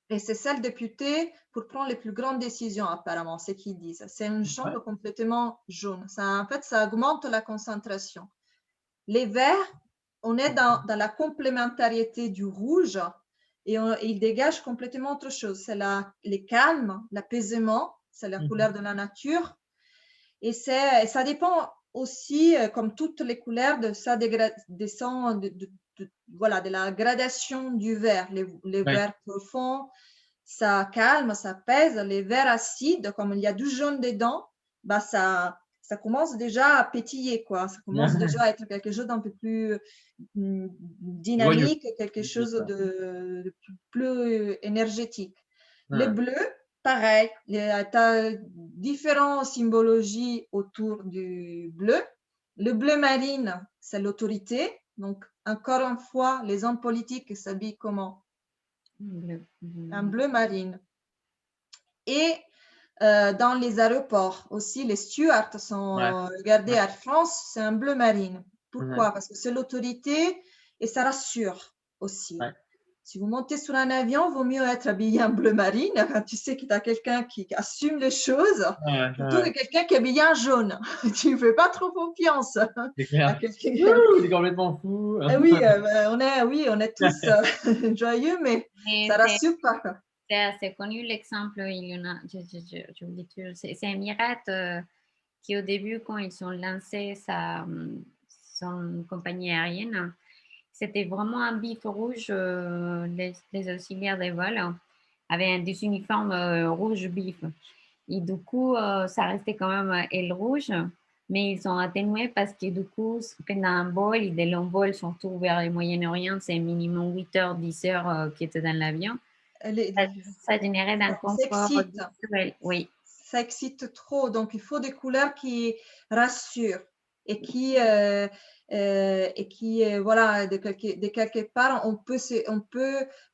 Et c'est celle députée pour prendre les plus grandes décisions, apparemment, c'est qu'ils disent. C'est une chambre complètement jaune. En fait, ça augmente la concentration. Les verts, on est dans la complémentarité du rouge et il dégage complètement autre chose. C'est les calmes, l'apaisement, c'est la couleur de la nature. Et ça dépend aussi, comme toutes les couleurs, de voilà, de la gradation du vert. Les verts profonds, ça calme, ça pèse. Les verts acides, comme il y a du jaune dedans, bah ça commence déjà à pétiller, quoi. Ça commence déjà à être quelque chose d'un peu plus dynamique, quelque chose de plus énergétique. Les bleus, pareil, tu as différentes symbologies autour du bleu. Le bleu marine, c'est l'autorité. Donc, encore une fois, les hommes politiques s'habillent comment? Un bleu marine. Et dans les aéroports aussi, les stewards sont regardés à France, c'est un bleu marine. Pourquoi? Parce que c'est l'autorité et ça rassure aussi. Si vous montez sur un avion, il vaut mieux être habillé en bleu marine quand tu sais que tu as quelqu'un qui assume les choses plutôt que quelqu'un qui est habillé en jaune. Tu ne fais pas trop confiance C'est clair. C'est complètement fou. Oui, on est tous joyeux, mais ça ne rassure pas. C'est assez connu l'exemple, il y en a, c'est Emirates qui au début, quand ils ont lancé son compagnie aérienne, c'était vraiment un bif rouge, les auxiliaires des vols avaient des uniformes rouge bif. Et du coup, ça restait quand même aile rouge, mais ils ont atténué parce que du coup, pendant un vol et des longs vols, surtout vers le Moyen-Orient, c'est minimum 8 heures, 10 heures qui étaient dans l'avion. Ça générait un confort visuel, oui. Ça excite trop, donc il faut des couleurs qui rassurent et qui voilà, de quelque part, on peut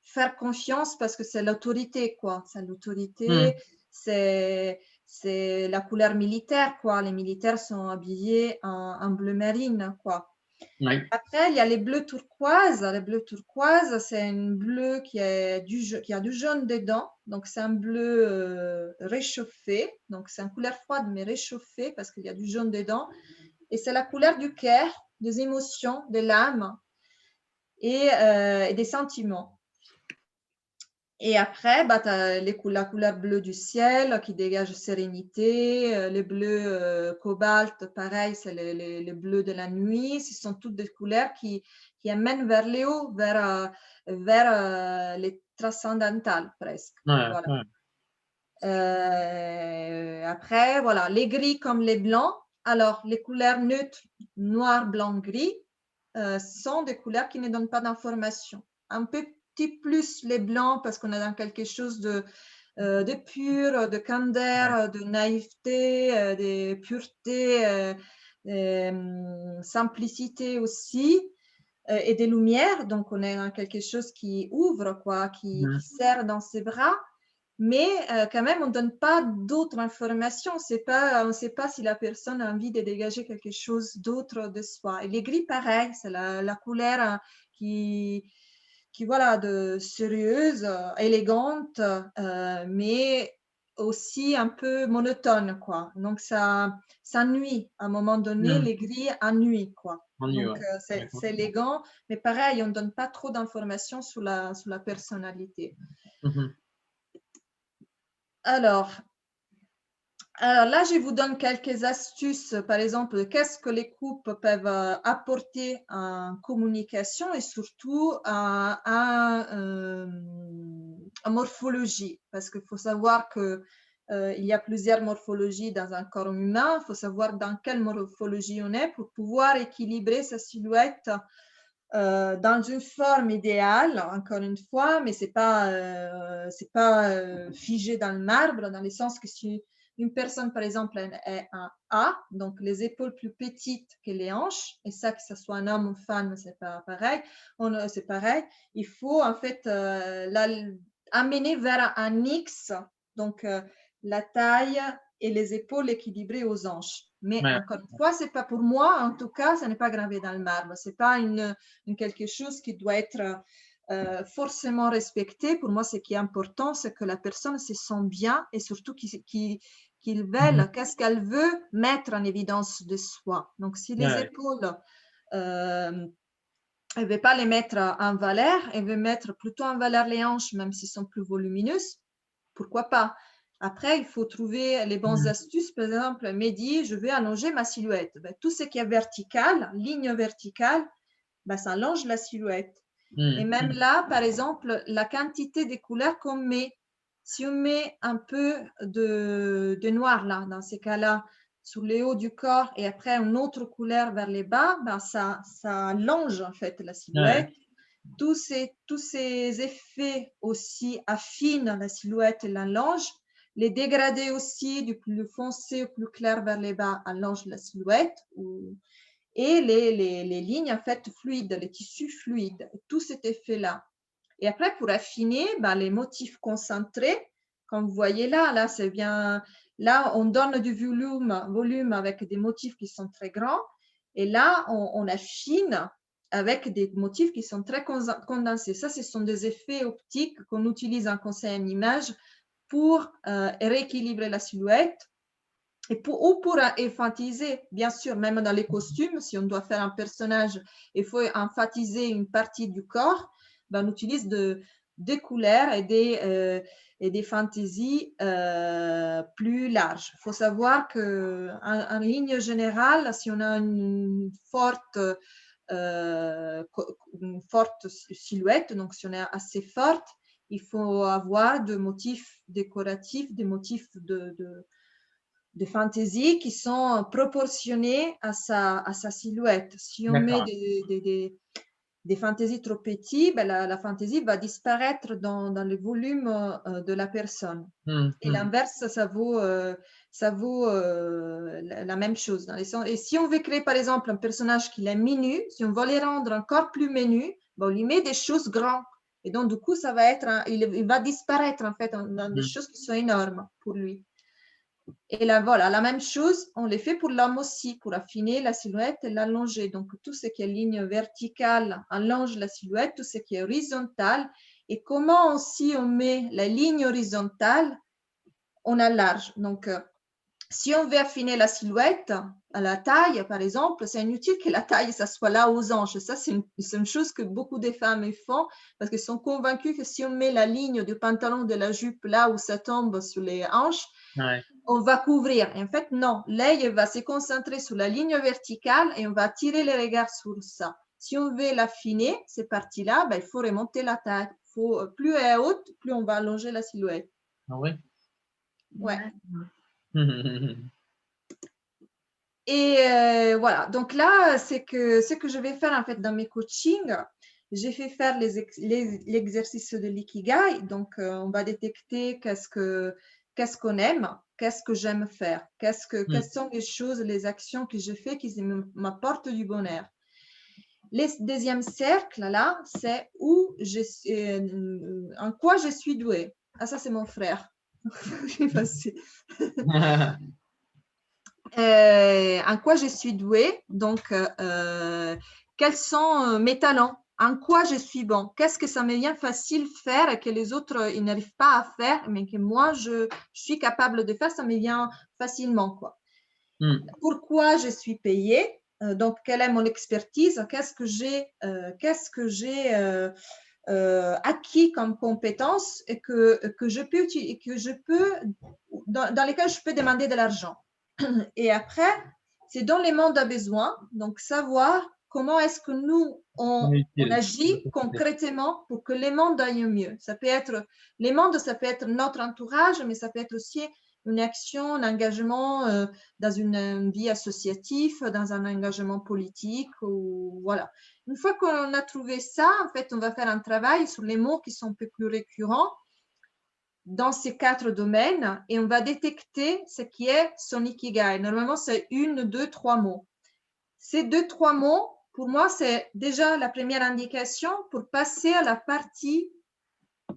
faire confiance parce que c'est l'autorité, quoi. C'est l'autorité, c'est la couleur militaire, quoi. Les militaires sont habillés en bleu marine, quoi. Après, il y a les bleus turquoises. Les bleus turquoises, c'est un bleu qui a du jaune dedans. Donc, c'est un bleu réchauffé. Donc, c'est une couleur froide, mais réchauffée parce qu'il y a du jaune dedans. Et c'est la couleur du cœur, des émotions, de l'âme et des sentiments. Et après, bah, tu as la couleur bleue du ciel qui dégage sérénité. Les bleus cobalt, pareil, c'est les bleus de la nuit. Ce sont toutes des couleurs qui amènent vers les hauts, vers les transcendantales presque. Voilà. Après, voilà, les gris comme les blancs. Alors, les couleurs neutres, noir, blanc, gris, sont des couleurs qui ne donnent pas d'informations. Un petit plus les blancs parce qu'on est dans quelque chose de pur, de candeur, de naïveté, de pureté, simplicité aussi, et des lumières. Donc, on est dans quelque chose qui ouvre, quoi, qui serre dans ses bras. Mais quand même, on ne donne pas d'autres informations. On ne sait pas si la personne a envie de dégager quelque chose d'autre de soi. Et les gris, pareil, c'est la couleur qui voilà, de sérieuse, élégante, mais aussi un peu monotone, quoi. Donc, ça nuit. À un moment donné, les grilles ennuient, quoi. Donc, c'est élégant, mais pareil, on ne donne pas trop d'informations sur la personnalité. Alors là, je vous donne quelques astuces, par exemple, qu'est-ce que les coupes peuvent apporter en communication et surtout en morphologie, parce qu'il faut savoir que il y a plusieurs morphologies dans un corps humain. Il faut savoir dans quelle morphologie on est pour pouvoir équilibrer sa silhouette dans une forme idéale, encore une fois, mais c'est pas figé dans le marbre, dans le sens que si une personne, par exemple, est un A, donc les épaules plus petites que les hanches, et ça, que ce soit un homme ou une femme, c'est pas pareil. C'est pareil. Il faut en fait amener vers un X, donc la taille et les épaules équilibrées aux hanches. Mais encore une fois, c'est pas pour moi, en tout cas, ça n'est pas gravé dans le marbre. C'est pas quelque chose qui doit être forcément respecté. Pour moi, ce qui est important, c'est que la personne se sent bien et surtout qu'il veut, qu'est-ce qu'elle veut mettre en évidence de soi. Donc, si les épaules, elle ne veut pas les mettre en valeur, elle veut mettre plutôt en valeur les hanches, même s'ils sont plus volumineuses, pourquoi pas? Après, il faut trouver les bonnes astuces. Par exemple, elle me dit, je veux allonger ma silhouette. Ben, tout ce qui est vertical, ligne verticale, ben, ça allonge la silhouette. Et même là, par exemple, la quantité des couleurs qu'on met, si on met un peu de noir là, dans ces cas-là, sur le haut du corps et après une autre couleur vers les bas, ben, ça allonge en fait la silhouette. Tous ces effets aussi affinent la silhouette et l'allongent. Les dégradés aussi, du plus foncé au plus clair vers les bas, allongent la silhouette. Et les lignes en fait fluides, les tissus fluides, tout cet effet-là. Et après, pour affiner, ben, les motifs concentrés, comme vous voyez là, c'est bien. Là, on donne du volume avec des motifs qui sont très grands. Et là, on affine avec des motifs qui sont très condensés. Ça, ce sont des effets optiques qu'on utilise en conseil en image pour rééquilibrer la silhouette ou pour emphatiser, bien sûr, même dans les costumes, si on doit faire un personnage, il faut emphatiser une partie du corps, ben, on utilise des couleurs et des fantaisies plus larges. Il faut savoir qu'en ligne générale, si on a une forte silhouette, donc si on est assez forte, il faut avoir des motifs décoratifs, des motifs de fantaisie qui sont proportionnés à sa silhouette. Si on met des fantaisies trop petites, ben la fantaisie va disparaître dans le volume de la personne. Et l'inverse, ça vaut la même chose. Et si on veut créer, par exemple, un personnage qui est menu, si on veut les rendre encore plus menu, ben on lui met des choses grandes. Et donc, du coup, ça va il va disparaître, en fait, dans des choses qui sont énormes pour lui. Et là, voilà, la même chose, on les fait pour l'homme aussi, pour affiner la silhouette et l'allonger. Donc, tout ce qui est ligne verticale allonge la silhouette, tout ce qui est horizontal. Et comment aussi on met la ligne horizontale, on allarge. Donc, si on veut affiner la silhouette à la taille, par exemple, c'est inutile que la taille, ça soit là aux hanches. Ça, c'est une chose que beaucoup de femmes font parce qu'elles sont convaincues que si on met la ligne du pantalon, de la jupe là où ça tombe sur les hanches, on va couvrir. En fait, non. L'œil va se concentrer sur la ligne verticale et on va attirer les regards sur ça. Si on veut l'affiner, cette partie-là, ben, il faut remonter la taille. Plus elle est haute, plus on va allonger la silhouette. Ah oui? Ouais. Et voilà. Donc là, c'est ce que je vais faire en fait dans mes coachings. J'ai fait faire l'exercice de l'ikigai. Donc, on va détecter qu'est-ce qu'on aime, qu'est-ce que j'aime faire, quelles sont les choses, les actions que je fais qui m'apportent du bonheur. Le deuxième cercle, là, c'est en quoi je suis douée. Ah, ça, c'est mon frère. En quoi je suis douée, donc quels sont mes talents, en quoi je suis bon, qu'est-ce que ça me vient facile faire et que les autres ils n'arrivent pas à faire, mais que moi je suis capable de faire, ça me vient facilement, quoi. Pourquoi je suis payée, donc quelle est mon expertise, qu'est-ce que j'ai acquis comme compétences et que je peux dans lesquelles je peux demander de l'argent. Et après, c'est dans les mondes à besoin, donc savoir comment est-ce que nous, on agit concrètement pour que les mondes aillent mieux. Ça peut être, les mondes, ça peut être notre entourage, mais ça peut être aussi une action, un engagement dans une vie associative, dans un engagement politique, ou voilà. Une fois qu'on a trouvé ça, en fait, on va faire un travail sur les mots qui sont un peu plus récurrents dans ces 4 domaines et on va détecter ce qui est son ikigai. Normalement, c'est 1, 2, 3 mots. Ces 2, 3 mots, pour moi, c'est déjà la première indication pour passer à la partie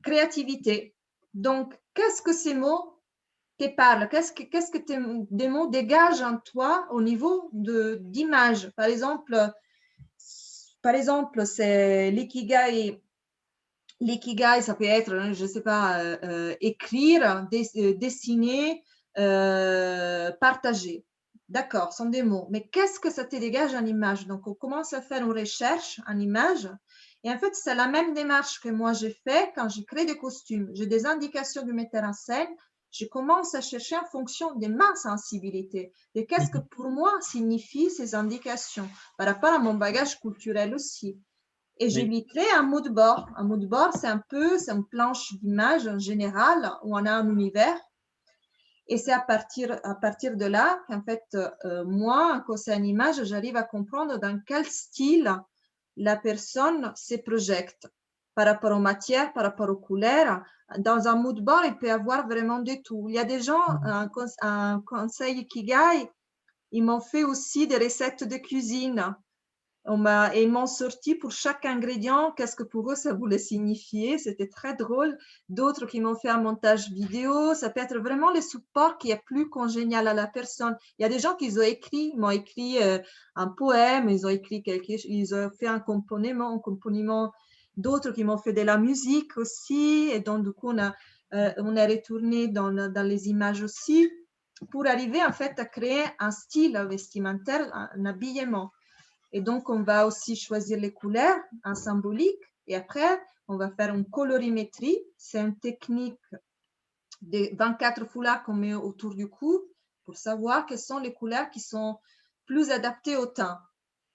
créativité. Donc, qu'est-ce que ces mots te parlent? Qu'est-ce que des mots dégagent en toi au niveau d'image? Par exemple, c'est l'ikigai. L'ikigai, ça peut être, je ne sais pas, écrire, dessiner, partager. D'accord, ce sont des mots. Mais qu'est-ce que ça te dégage en image? Donc, on commence à faire une recherche en image. Et en fait, c'est la même démarche que moi j'ai fait quand je crée des costumes. J'ai des indications du metteur en scène. Je commence à chercher en fonction de ma sensibilité, de qu'est-ce que pour moi signifient ces indications par rapport à mon bagage culturel aussi. Et je lui crée un mood board. Un mood board, c'est une planche d'image en général où on a un univers. Et c'est à partir de là qu'en fait, moi, quand c'est une image, j'arrive à comprendre dans quel style la personne se projette par rapport aux matières, par rapport aux couleurs. Dans un mood board, il peut y avoir vraiment de tout. Il y a des gens, un conseil Ikigai, ils m'ont fait aussi des recettes de cuisine. Et ils m'ont sorti pour chaque ingrédient, qu'est-ce que pour eux ça voulait signifier. C'était très drôle. D'autres qui m'ont fait un montage vidéo. Ça peut être vraiment le support qui est plus congénial à la personne. Il y a des gens qui m'ont écrit un poème, ils ont fait un composition. D'autres qui m'ont fait de la musique aussi. Et donc, du coup, on est retourné dans les images aussi pour arriver en fait à créer un style vestimentaire, un habillement. Et donc, on va aussi choisir les couleurs en symbolique. Et après, on va faire une colorimétrie. C'est une technique de 24 foulards qu'on met autour du cou pour savoir quelles sont les couleurs qui sont plus adaptées au teint.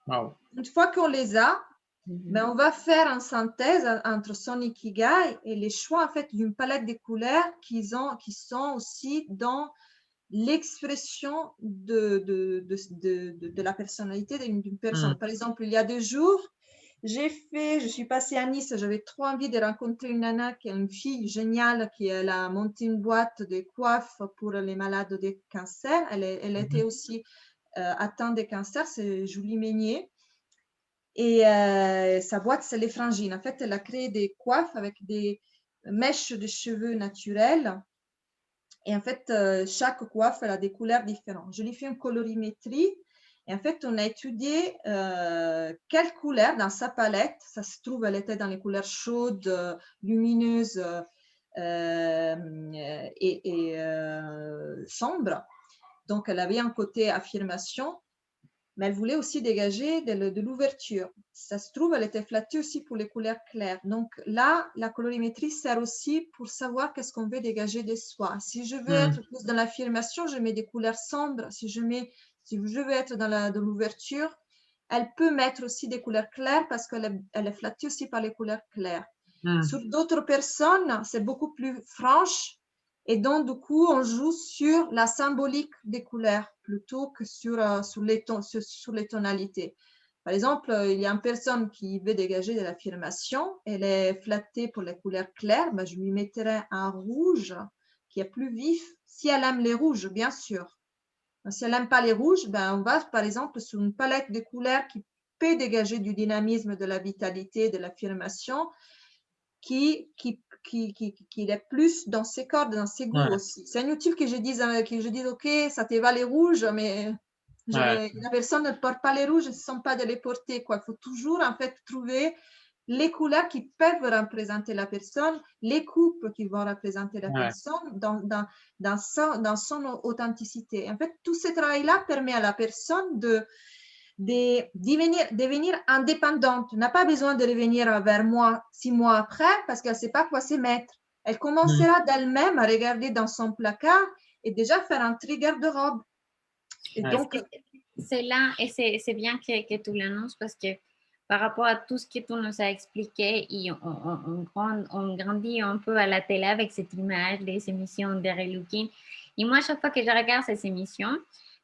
Wow. Une fois qu'on les a, ben, on va faire une synthèse entre son ikigai et les choix en fait, d'une palette de couleurs qui sont aussi dans l'expression de la personnalité d'une personne. Par exemple, il y a 2 jours, je suis passée à Nice, j'avais trop envie de rencontrer une nana qui est une fille géniale qui a monté une boîte de coiffe pour les malades de cancer. Elle était aussi atteinte de cancer, c'est Julie Meignier. Et sa boîte, c'est les Frangines. En fait, elle a créé des coiffes avec des mèches de cheveux naturelles. Et en fait, chaque coiffe elle a des couleurs différentes. Je lui fais une colorimétrie. Et en fait, on a étudié quelles couleurs dans sa palette. Ça se trouve, elle était dans les couleurs chaudes, lumineuses et sombres. Donc, elle avait un côté affirmation, mais elle voulait aussi dégager de l'ouverture. Ça se trouve, elle était flattée aussi pour les couleurs claires. Donc là, la colorimétrie sert aussi pour savoir qu'est-ce qu'on veut dégager de soi. Si je veux être plus dans l'affirmation, je mets des couleurs sombres. Si je veux être dans l'ouverture, elle peut mettre aussi des couleurs claires parce qu'elle est flattée aussi par les couleurs claires. Sur d'autres personnes, c'est beaucoup plus franche. Et donc, du coup, on joue sur la symbolique des couleurs plutôt que sur les tonalités. Par exemple, il y a une personne qui veut dégager de l'affirmation, elle est flattée pour les couleurs claires, ben, je lui mettrai un rouge qui est plus vif, si elle aime les rouges, bien sûr. Si elle n'aime pas les rouges, ben, on va par exemple sur une palette de couleurs qui peut dégager du dynamisme, de la vitalité, de l'affirmation, qui est plus dans ses cordes, dans ses goûts aussi. C'est inutile que je dise, OK, ça te va les rouges, mais la personne ne porte pas les rouges, elle ne se sent pas de les porter. Il faut toujours en fait trouver les couleurs qui peuvent représenter la personne, les coupes qui vont représenter la personne dans son authenticité. En fait, tout ce travail-là permet à la personne de devenir indépendante. Elle n'a pas besoin de revenir vers moi 6 mois après parce qu'elle ne sait pas quoi se mettre. Elle commencera d'elle-même à regarder dans son placard et déjà faire un tri garde-robe. Et donc, c'est là, et c'est bien que tu l'annonces parce que par rapport à tout ce que tu nous as expliqué, et on grandit un peu à la télé avec cette image des émissions de relooking. Et moi, chaque fois que je regarde ces émissions,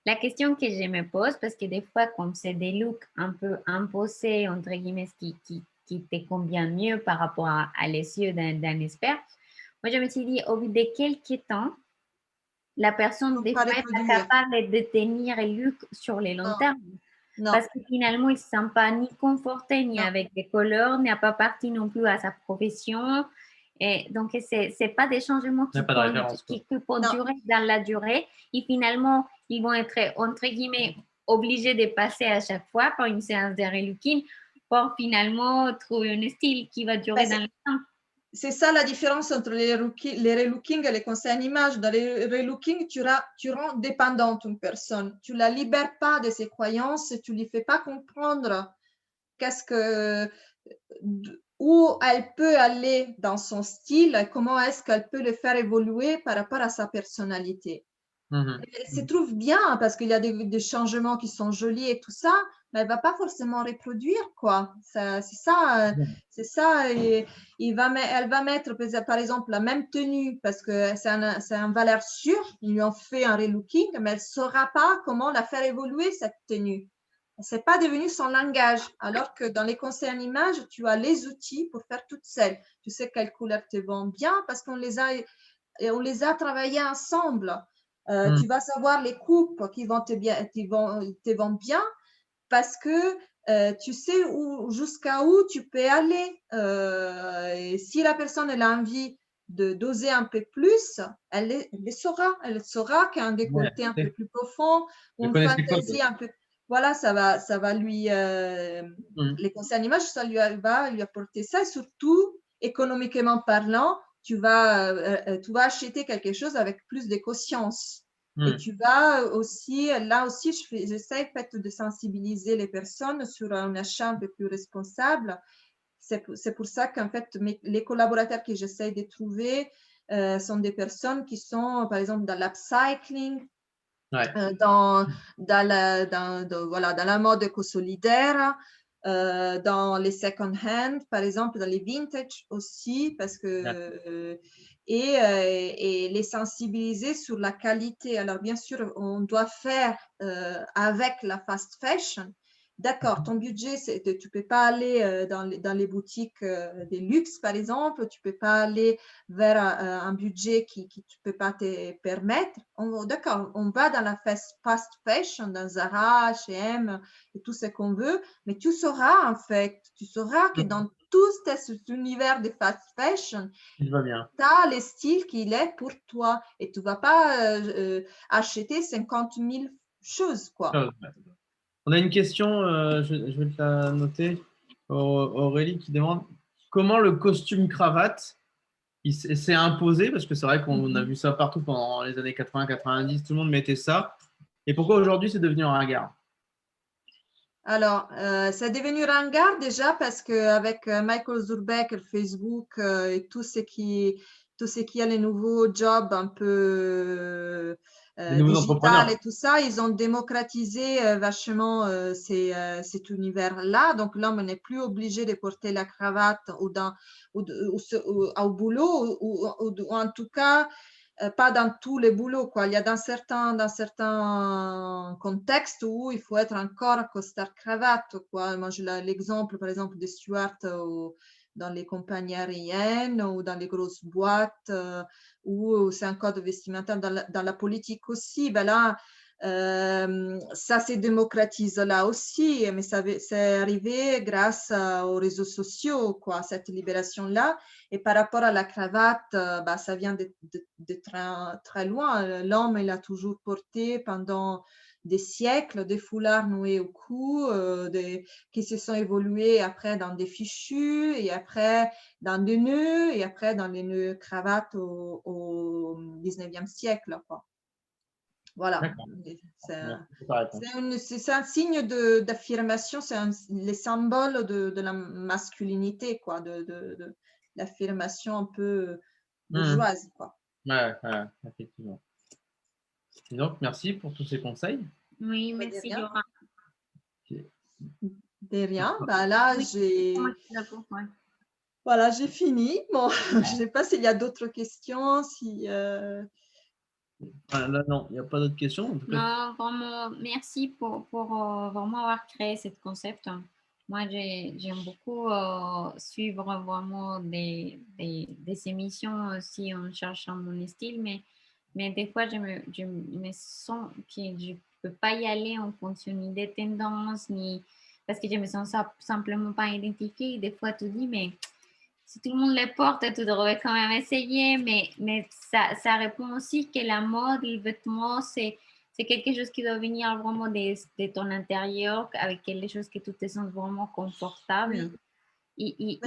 la question que je me pose, parce que des fois, comme c'est des looks un peu imposés, entre guillemets, qui te conviennent mieux par rapport à les yeux d'un expert, moi, je me suis dit, au bout de quelques temps, la personne, des fois, n'est pas capable de tenir le look sur les longs termes. Non. Parce que finalement, il ne se sent pas ni conforté, ni avec des couleurs, n'a pas parti non plus à sa profession. Et donc, ce n'est pas des changements qui peuvent durer dans la durée. Et finalement, ils vont être, entre guillemets, obligés de passer à chaque fois par une séance de relooking pour finalement trouver un style qui va durer dans le temps. C'est ça la différence entre les relooking et les conseils en image. Dans les relooking, tu rends dépendante une personne. Tu ne la libères pas de ses croyances, tu ne lui fais pas comprendre où elle peut aller dans son style, comment est-ce qu'elle peut le faire évoluer par rapport à sa personnalité. Elle se trouve bien parce qu'il y a des changements qui sont jolis et tout ça, mais elle ne va pas forcément reproduire, quoi. C'est ça. Et elle va mettre, par exemple, la même tenue parce que c'est un valeur sûre. Ils lui ont fait un relooking, mais elle ne saura pas comment la faire évoluer, cette tenue. Ce n'est pas devenu son langage. Alors que dans les conseils en image, tu as les outils pour faire toutes celles. Tu sais quelles couleurs te vont bien parce qu'on les a travaillées ensemble. Tu vas savoir les coupes qui vont te vont bien parce que tu sais jusqu'à où tu peux aller. Et si la personne elle a envie de doser un peu plus, elle saura qu'il y a un décolleté un peu plus profond, une fantaisie un peu. Voilà, ça va lui. Les conseils en image, ça va lui apporter ça, et surtout économiquement parlant. Tu vas acheter quelque chose avec plus de conscience. Et tu vas aussi, là aussi, j'essaie de sensibiliser les personnes sur un achat un peu plus responsable. C'est pour ça qu'en fait, les collaborateurs que j'essaie de trouver sont des personnes qui sont, par exemple, dans l'upcycling, dans la mode éco-solidaire, dans les second hand, par exemple, dans les vintage aussi, parce que et les sensibiliser sur la qualité. Alors, bien sûr, on doit faire avec la fast fashion. D'accord, ton budget, tu ne peux pas aller dans les boutiques des luxe, par exemple. Tu ne peux pas aller vers un budget qui tu ne peux pas te permettre. D'accord, on va dans la fast fashion, dans Zara, H&M et tout ce qu'on veut, mais tu sauras en fait, que dans tout cet univers de fast fashion, tu as les styles qu'il est pour toi et tu ne vas pas acheter 50 000 choses, quoi. On a une question, je vais te la noter, Aurélie qui demande comment le costume cravate s'est imposé, parce que c'est vrai qu'on a vu ça partout pendant les années 80-90, tout le monde mettait ça. Et pourquoi aujourd'hui c'est devenu un ringard? Alors, c'est devenu ringard déjà parce qu'avec Michael Zurbeck, Facebook et tout ce qui a les nouveaux jobs un peu digital et tout ça, ils ont démocratisé vachement cet univers-là. Donc, l'homme n'est plus obligé de porter la cravate au boulot ou en tout cas, pas dans tous les boulots, quoi. Il y a dans certains contextes où il faut être encore costard-cravate, quoi. Moi, j'ai l'exemple, par exemple, des stewards dans les compagnies aériennes ou dans les grosses boîtes où c'est un code vestimentaire. Dans la politique aussi, ben là, ça se démocratise là aussi, mais c'est arrivé grâce aux réseaux sociaux, quoi, cette libération-là. Et par rapport à la cravate, bah, ça vient de très, très loin. L'homme, il a toujours porté pendant des siècles, des foulards noués au cou, qui se sont évolués après dans des fichus, et après dans des nœuds, et après dans les nœuds cravates au 19e siècle, quoi. Voilà. C'est un signe d'affirmation, c'est les symboles de la masculinité, quoi, de l'affirmation un peu bourgeoise, quoi. Ouais, effectivement. Et donc, merci pour tous ces conseils. Oui, merci, Laura. De rien. Bah, là, oui, voilà, j'ai fini. Bon, je ne sais pas s'il y a d'autres questions. Si, Là, non, il n'y a pas d'autres questions. En tout cas. Non, vraiment, merci pour vraiment avoir créé ce concept. Moi, j'aime beaucoup suivre vraiment des émissions aussi en cherchant mon style, mais des fois, je me sens que je ne peux pas y aller en fonction ni des tendances, ni parce que je me sens simplement pas identifiée. Des fois, tu dis, mais si tout le monde les porte, tu devrais quand même essayer, mais ça répond aussi que la mode, le vêtement, c'est quelque chose qui doit venir vraiment de ton intérieur, avec les choses que tu te sens vraiment confortable. C'est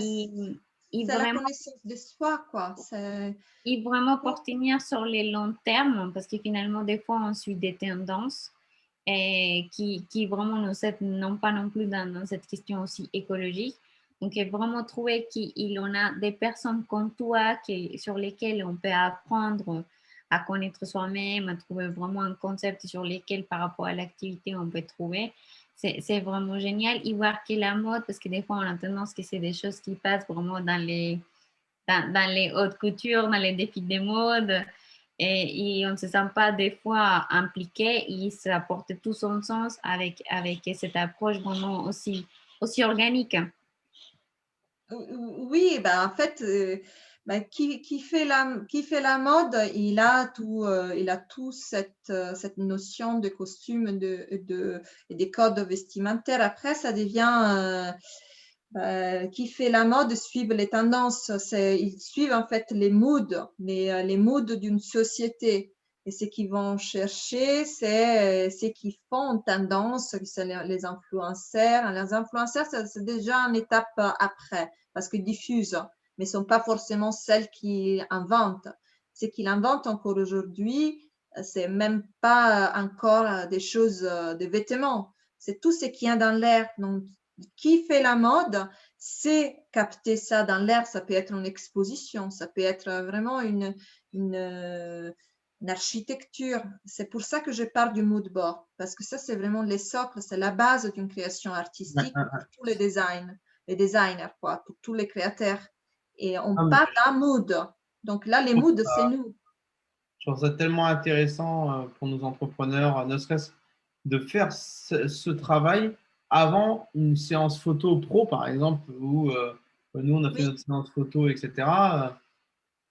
la connaissance de soi, quoi. Et vraiment pour tenir sur les longs termes, parce que finalement, des fois, on suit des tendances et qui vraiment nous aident non pas non plus dans cette question aussi écologique. Donc, vraiment trouver qu'il y en a des personnes comme toi sur lesquelles on peut apprendre à connaître soi-même, à trouver vraiment un concept sur lequel, par rapport à l'activité, on peut trouver. C'est vraiment génial. Y voir que la mode, parce que des fois, on a tendance que c'est des choses qui passent vraiment dans les hautes coutures, dans les défis de mode. Et on ne se sent pas des fois impliqué et ça apporte tout son sens avec cette approche vraiment aussi organique. Oui, ben, en fait, qui fait la mode, il a tout cette notion de costume et des codes vestimentaires. Après, ça devient qui fait la mode suivent les tendances. Ils suivent en fait les moods, les moods d'une société. Et ce qu'ils vont chercher, c'est ce qu'ils font tendance, c'est les influenceurs. Les influenceurs, c'est déjà une étape après, parce qu'ils diffusent, mais ce ne sont pas forcément celles qui inventent. Ce qu'ils inventent encore aujourd'hui, c'est même pas encore des choses, des vêtements. C'est tout ce qui est dans l'air. Donc, qui fait la mode, c'est capter ça dans l'air. Ça peut être une exposition, ça peut être vraiment une architecture. C'est pour ça que je parle du mood board, parce que ça, c'est vraiment les socles, c'est la base d'une création artistique pour tous les designers, quoi, pour tous les créateurs. Et on parle d'un mood. Donc là, les moods, c'est nous. Je trouve ça tellement intéressant pour nos entrepreneurs, ne serait-ce de faire ce travail avant une séance photo pro, par exemple, où nous, on a fait notre séance photo, etc.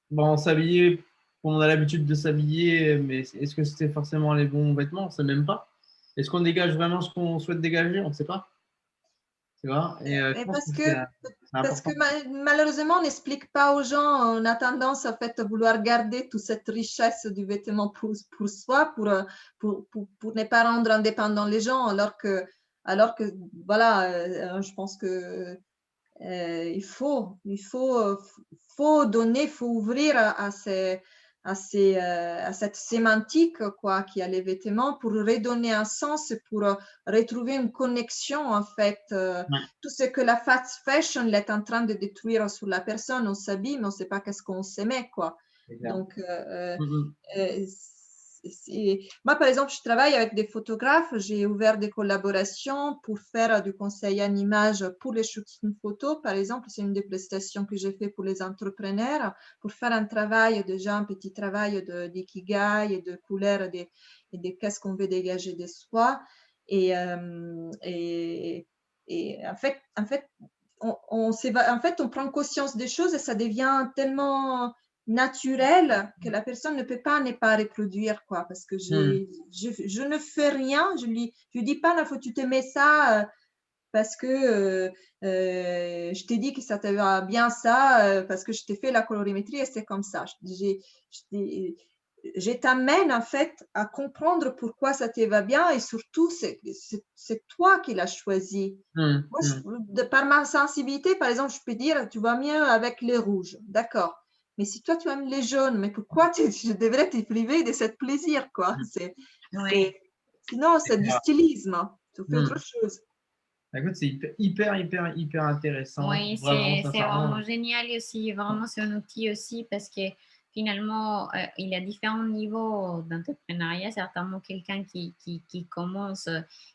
Bon, on s'habillait, on a l'habitude de s'habiller, mais est-ce que c'était forcément les bons vêtements? On ne sait même pas. Est-ce qu'on dégage vraiment ce qu'on souhaite dégager? On ne sait pas. Tu vois? Et parce que malheureusement, on n'explique pas aux gens. On a tendance en fait à vouloir garder toute cette richesse du vêtement pour soi, pour ne pas rendre indépendants les gens, alors que voilà, je pense que il faut donner, il faut ouvrir à cette sémantique, quoi, qui a les vêtements, pour redonner un sens, pour retrouver une connexion, en fait. Tout ce que la fast fashion est en train de détruire sur la personne, on s'habille, mais on ne sait pas qu'est-ce qu'on s'aimait, quoi. Donc, moi, par exemple, je travaille avec des photographes. J'ai ouvert des collaborations pour faire du conseil en images pour les shootings photos. Par exemple, c'est une des prestations que j'ai fait pour les entrepreneurs pour faire un travail, déjà un petit travail d'ikigai et de couleurs et de qu'est-ce qu'on veut dégager de soi. Et en fait, on prend conscience des choses et ça devient tellement naturel que la personne ne peut pas ne pas reproduire, quoi, parce que je ne fais rien, je dis pas, il faut tu te mets ça parce que je t'ai dit que ça te va bien ça, parce que je t'ai fait la colorimétrie et c'est comme ça. je t'amène en fait à comprendre pourquoi ça te va bien et surtout, c'est toi qui l'as choisi. Moi, par ma sensibilité, par exemple, je peux dire, tu vas mieux avec les rouges, d'accord. Mais si toi, tu aimes les jaunes, mais pourquoi je devrais te priver de ce plaisir, quoi. Sinon, c'est du stylisme. Tu fais autre chose. Écoute, c'est hyper intéressant. Oui, c'est vraiment génial aussi. Vraiment, c'est un outil aussi parce que finalement, il y a différents niveaux d'entrepreneuriat. Certainement, quelqu'un qui commence,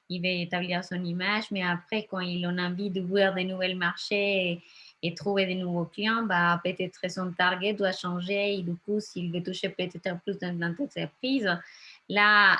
il va établir son image, mais après, quand il a envie d'ouvrir de nouveaux marchés et trouver de nouveaux clients, bah, peut-être son target doit changer. Et du coup, s'il veut toucher peut-être plus d'entreprises, là,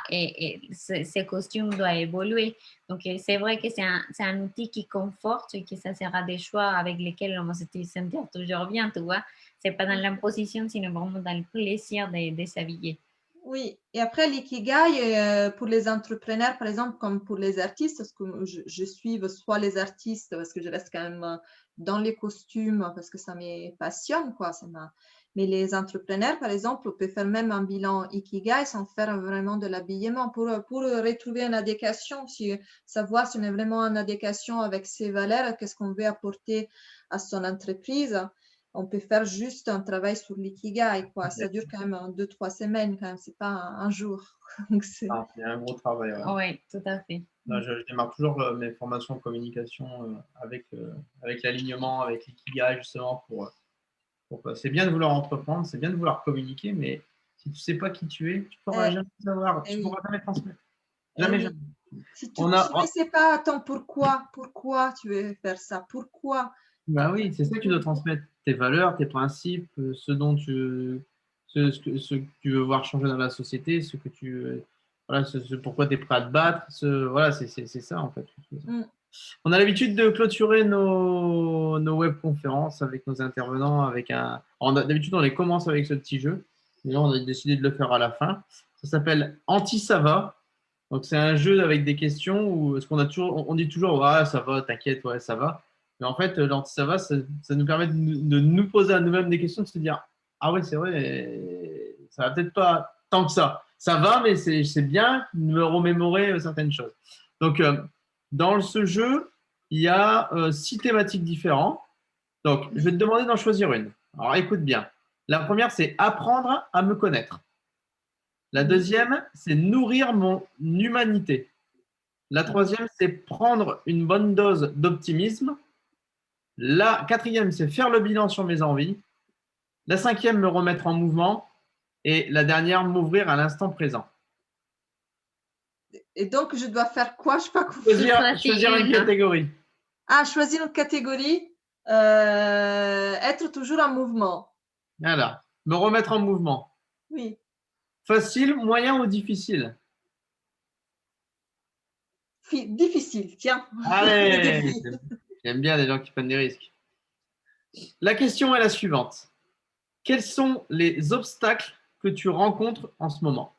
ces costumes doivent évoluer. Donc, c'est vrai que c'est un outil qui conforte et que ça sera des choix avec lesquels on va se sentir toujours bien, tu vois. C'est pas dans l'imposition, sinon vraiment dans le plaisir de s'habiller. Oui, et après l'ikigai, pour les entrepreneurs, par exemple, comme pour les artistes, parce que je suis soit les artistes, parce que je reste quand même dans les costumes, parce que ça me passionne, quoi. Mais les entrepreneurs, par exemple, on peut faire même un bilan ikigai sans faire vraiment de l'habillement pour retrouver une adéquation, savoir si on est vraiment en adéquation avec ses valeurs, qu'est-ce qu'on veut apporter à son entreprise. On peut faire juste un travail sur l'ikigai, quoi. Ça dure quand même 2-3 semaines, quand même. C'est pas un jour. C'est un gros travail. Oui, tout à fait. Là, je démarre toujours mes formations en communication avec l'alignement, avec l'ikigai, justement. C'est bien de vouloir entreprendre, c'est bien de vouloir communiquer, mais si tu ne sais pas qui tu es, tu ne pourras jamais savoir, tu ne pourras jamais transmettre. Jamais. Si tu ne sais pas, attends, pourquoi tu veux faire ça? Pourquoi? Ben oui, c'est ça que tu dois transmettre, tes valeurs, tes principes, ce que tu veux voir changer dans la société, voilà, pourquoi tu es prêt à te battre, voilà, c'est ça en fait. On a l'habitude de clôturer nos webconférences avec nos intervenants d'habitude, on les commence avec ce petit jeu. Mais là, on a décidé de le faire à la fin. Ça s'appelle Anti-Sava. Donc, c'est un jeu avec des questions où on dit toujours ouais, ça va, t'inquiète, ouais, ça va. Mais en fait, l'anti-Sava, ça nous permet de nous poser à nous-mêmes des questions, de se dire ah ouais, c'est vrai, ça va peut-être pas tant que ça. Ça va, mais c'est bien de me remémorer certaines choses. Donc, dans ce jeu, il y a 6 thématiques différentes. Donc, je vais te demander d'en choisir une. Alors, écoute bien. La première, c'est apprendre à me connaître. La deuxième, c'est nourrir mon humanité. La troisième, c'est prendre une bonne dose d'optimisme. La quatrième, c'est faire le bilan sur mes envies. La cinquième, me remettre en mouvement. Et la dernière, m'ouvrir à l'instant présent. Et donc, je dois faire quoi? Je n'ai pas compris. Choisir une catégorie. Ah, choisir une catégorie. Être toujours en mouvement. Voilà. Me remettre en mouvement. Oui. Facile, moyen ou difficile? Difficile, tiens. Allez, j'aime bien les gens qui prennent des risques. La question est la suivante. Quels sont les obstacles que tu rencontres en ce moment?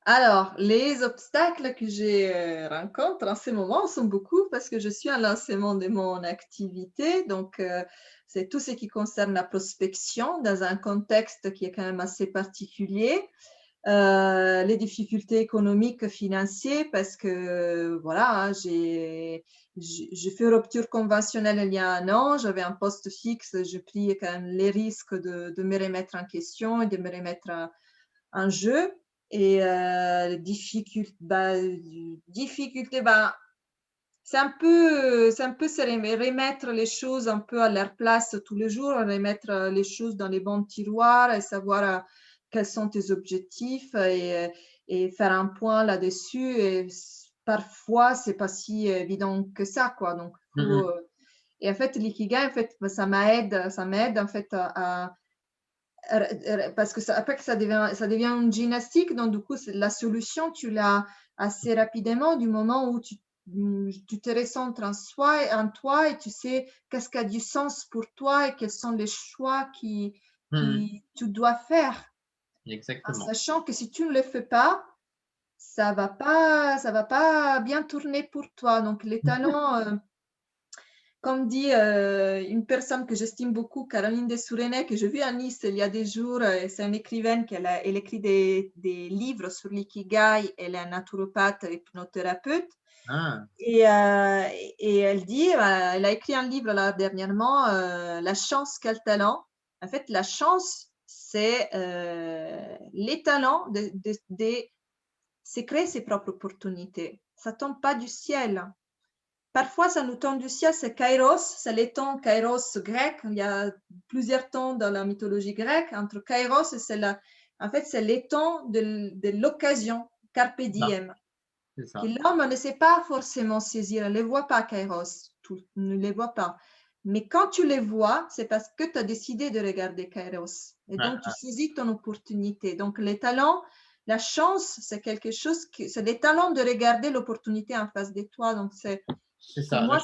Alors, les obstacles que je rencontre en ce moment sont beaucoup parce que je suis à lancement de mon activité. Donc, c'est tout ce qui concerne la prospection dans un contexte qui est quand même assez particulier. Les difficultés économiques, financières, parce que voilà, j'ai fait rupture conventionnelle il y a un an, j'avais un poste fixe, j'ai pris quand même les risques de me remettre en question et de me remettre en jeu. Et difficulté, c'est un peu se remettre les choses un peu à leur place tous les jours, remettre les choses dans les bons tiroirs et savoir quels sont tes objectifs et faire un point là-dessus. Et parfois, c'est pas si évident que ça, quoi. Donc, et en fait, l'ikigai, en fait, ça m'aide en fait parce que après que ça devient une gymnastique, donc du coup, la solution, tu l'as assez rapidement du moment où tu te recentres en toi et tu sais qu'est-ce qui a du sens pour toi et quels sont les choix qui tu dois faire. Exactement. En sachant que si tu ne le fais pas, ça va pas bien tourner pour toi. Donc, les talents comme dit une personne que j'estime beaucoup, Caroline Desourenet, que j'ai vue à Nice il y a des jours, c'est une écrivaine elle écrit des livres sur l'ikigai, elle est naturopathe et hypnothérapeute. Ah, Et elle dit, elle a écrit un livre là dernièrement, La chance, quel talent. En fait, la chance, c'est les talents c'est créer ses propres opportunités. Ça tombe pas du ciel. Parfois, ça nous tombe du ciel, c'est Kairos, c'est les temps Kairos grec. Il y a plusieurs temps dans la mythologie grecque. Entre Kairos et en fait, c'est les temps de l'occasion, Carpe diem, c'est ça. que l'homme ne sait pas forcément saisir. Il ne les voit pas, Kairos, ne les voit pas. Mais quand tu les vois, c'est parce que tu as décidé de regarder Kairos. Et donc, tu saisis ton opportunité. Donc, les talents, la chance, c'est quelque chose c'est des talents de regarder l'opportunité en face de toi. Donc, C'est pour ça. moi,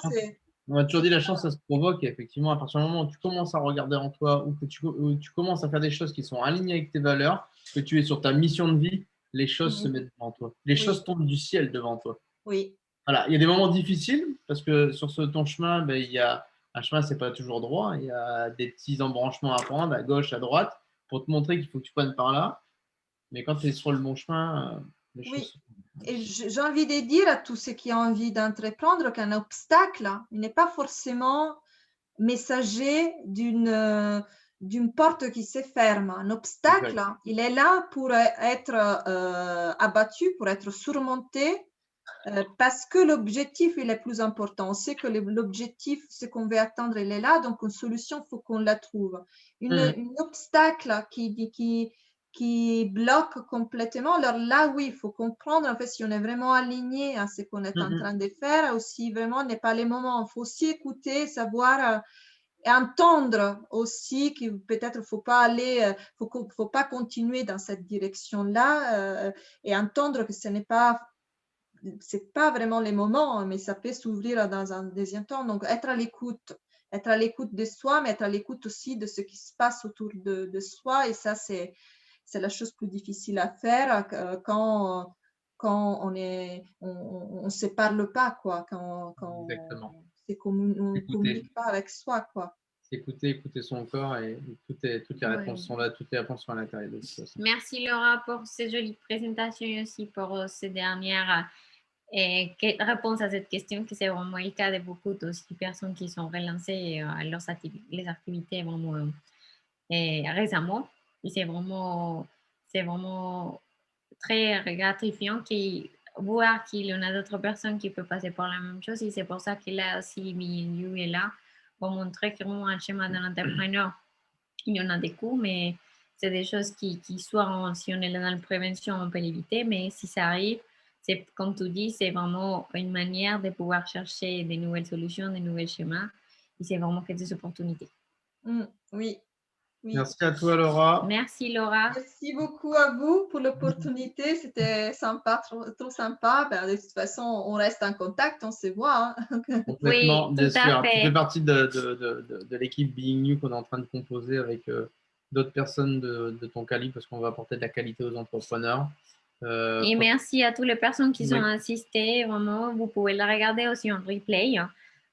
On a toujours dit la chance, ça se provoque. Et effectivement, à partir du moment où tu commences à regarder en toi ou que où tu commences à faire des choses qui sont alignées avec tes valeurs, que tu es sur ta mission de vie, les choses se mettent devant toi. Les choses tombent du ciel devant toi. Oui. Voilà. Il y a des moments difficiles parce que sur ton chemin, ben, il y a un chemin, c'est pas toujours droit. Il y a des petits embranchements à prendre à gauche, à droite pour te montrer qu'il faut que tu prennes par là. Mais quand tu es sur le bon chemin, les choses Oui. Et j'ai envie de dire à tous ceux qui ont envie d'entreprendre qu'un obstacle, il n'est pas forcément messager d'une porte qui se ferme. Un obstacle, il est là pour être abattu, pour être surmonté, parce que l'objectif, il est plus important. On sait que l'objectif, ce qu'on veut atteindre, il est là, donc une solution, il faut qu'on la trouve. Une obstacle qui bloque complètement, alors là, oui, il faut comprendre, en fait, si on est vraiment aligné à ce qu'on est en train de faire, aussi vraiment n'est pas les moments. Il faut aussi écouter, savoir et entendre aussi que peut-être faut pas aller, faut pas continuer dans cette direction-là et entendre que ce n'est pas, c'est pas vraiment les moments, mais ça peut s'ouvrir dans un deuxième temps. Donc, être à l'écoute de soi, mais être à l'écoute aussi de ce qui se passe autour de soi. Et ça, c'est la chose plus difficile à faire quand on se parle pas, quoi, quand Exactement. on ne communique pas avec soi, quoi. Écouter son corps et toutes les réponses sont là, toutes les réponses sont à l'intérieur de ça. Merci Laura pour ces jolies présentations et aussi pour ces dernières réponses à cette question, que c'est vraiment le cas de beaucoup de personnes qui sont relancées les activités vraiment récemment. Et c'est vraiment très gratifiant voir qu'il y en a d'autres personnes qui peuvent passer par la même chose. Et c'est pour ça que là aussi, BNU est là pour montrer que vraiment un schéma d'un entrepreneur, il y en a des coûts, mais c'est des choses qui soit si on est là dans la prévention, on peut l'éviter, mais si ça arrive, c'est comme tu dis, c'est vraiment une manière de pouvoir chercher des nouvelles solutions, des nouveaux schémas, et c'est vraiment que des opportunités. Oui. Oui. Merci à toi, Laura. Merci, Laura. Merci beaucoup à vous pour l'opportunité. C'était sympa, trop sympa. Ben, de toute façon, on reste en contact, on se voit. Hein. Complètement, oui, bien tout à sûr. fait. Tu fais partie de l'équipe Being New qu'on est en train de composer avec d'autres personnes de ton calibre parce qu'on va apporter de la qualité aux entrepreneurs. Et merci à toutes les personnes qui Oui. ont assisté. Vraiment, vous pouvez la regarder aussi en replay.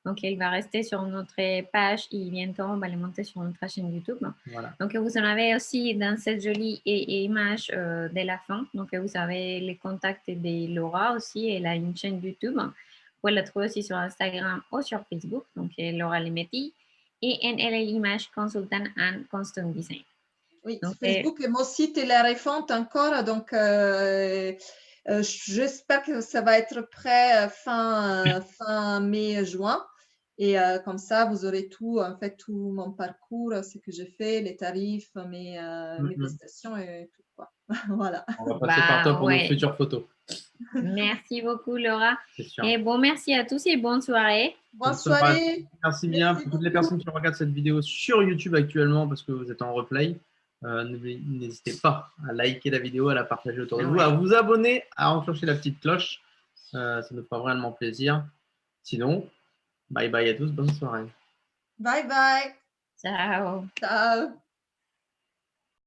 Donc, elle va rester sur notre page et bientôt, on va le monter sur notre chaîne YouTube. Voilà. Donc, vous en avez aussi dans cette jolie image de la fin. Donc, vous avez les contacts de Laura aussi. Elle a une chaîne YouTube. Vous pouvez la trouver aussi sur Instagram ou sur Facebook. Donc, Laura Lemetti. Et elle est l'image consultant and constant design. Oui, donc, Facebook, mon site est la refonte encore. Donc, j'espère que ça va être prêt fin mai-juin. Et comme ça, vous aurez tout, en fait, tout mon parcours, ce que j'ai fait, les tarifs, mes prestations et tout, quoi. Voilà. On va passer par toi pour nos futures photos. Merci beaucoup, Laura. Et bon, merci à tous et bonne soirée. Bonne soirée. Merci bien pour toutes les personnes qui regardent cette vidéo sur YouTube actuellement parce que vous êtes en replay. N'hésitez pas à liker la vidéo, à la partager autour de vous, à vous abonner, à enclencher la petite cloche. Ça nous fera vraiment plaisir. Sinon, bye bye à tous, bonne soirée. Bye bye. Ciao. Ciao.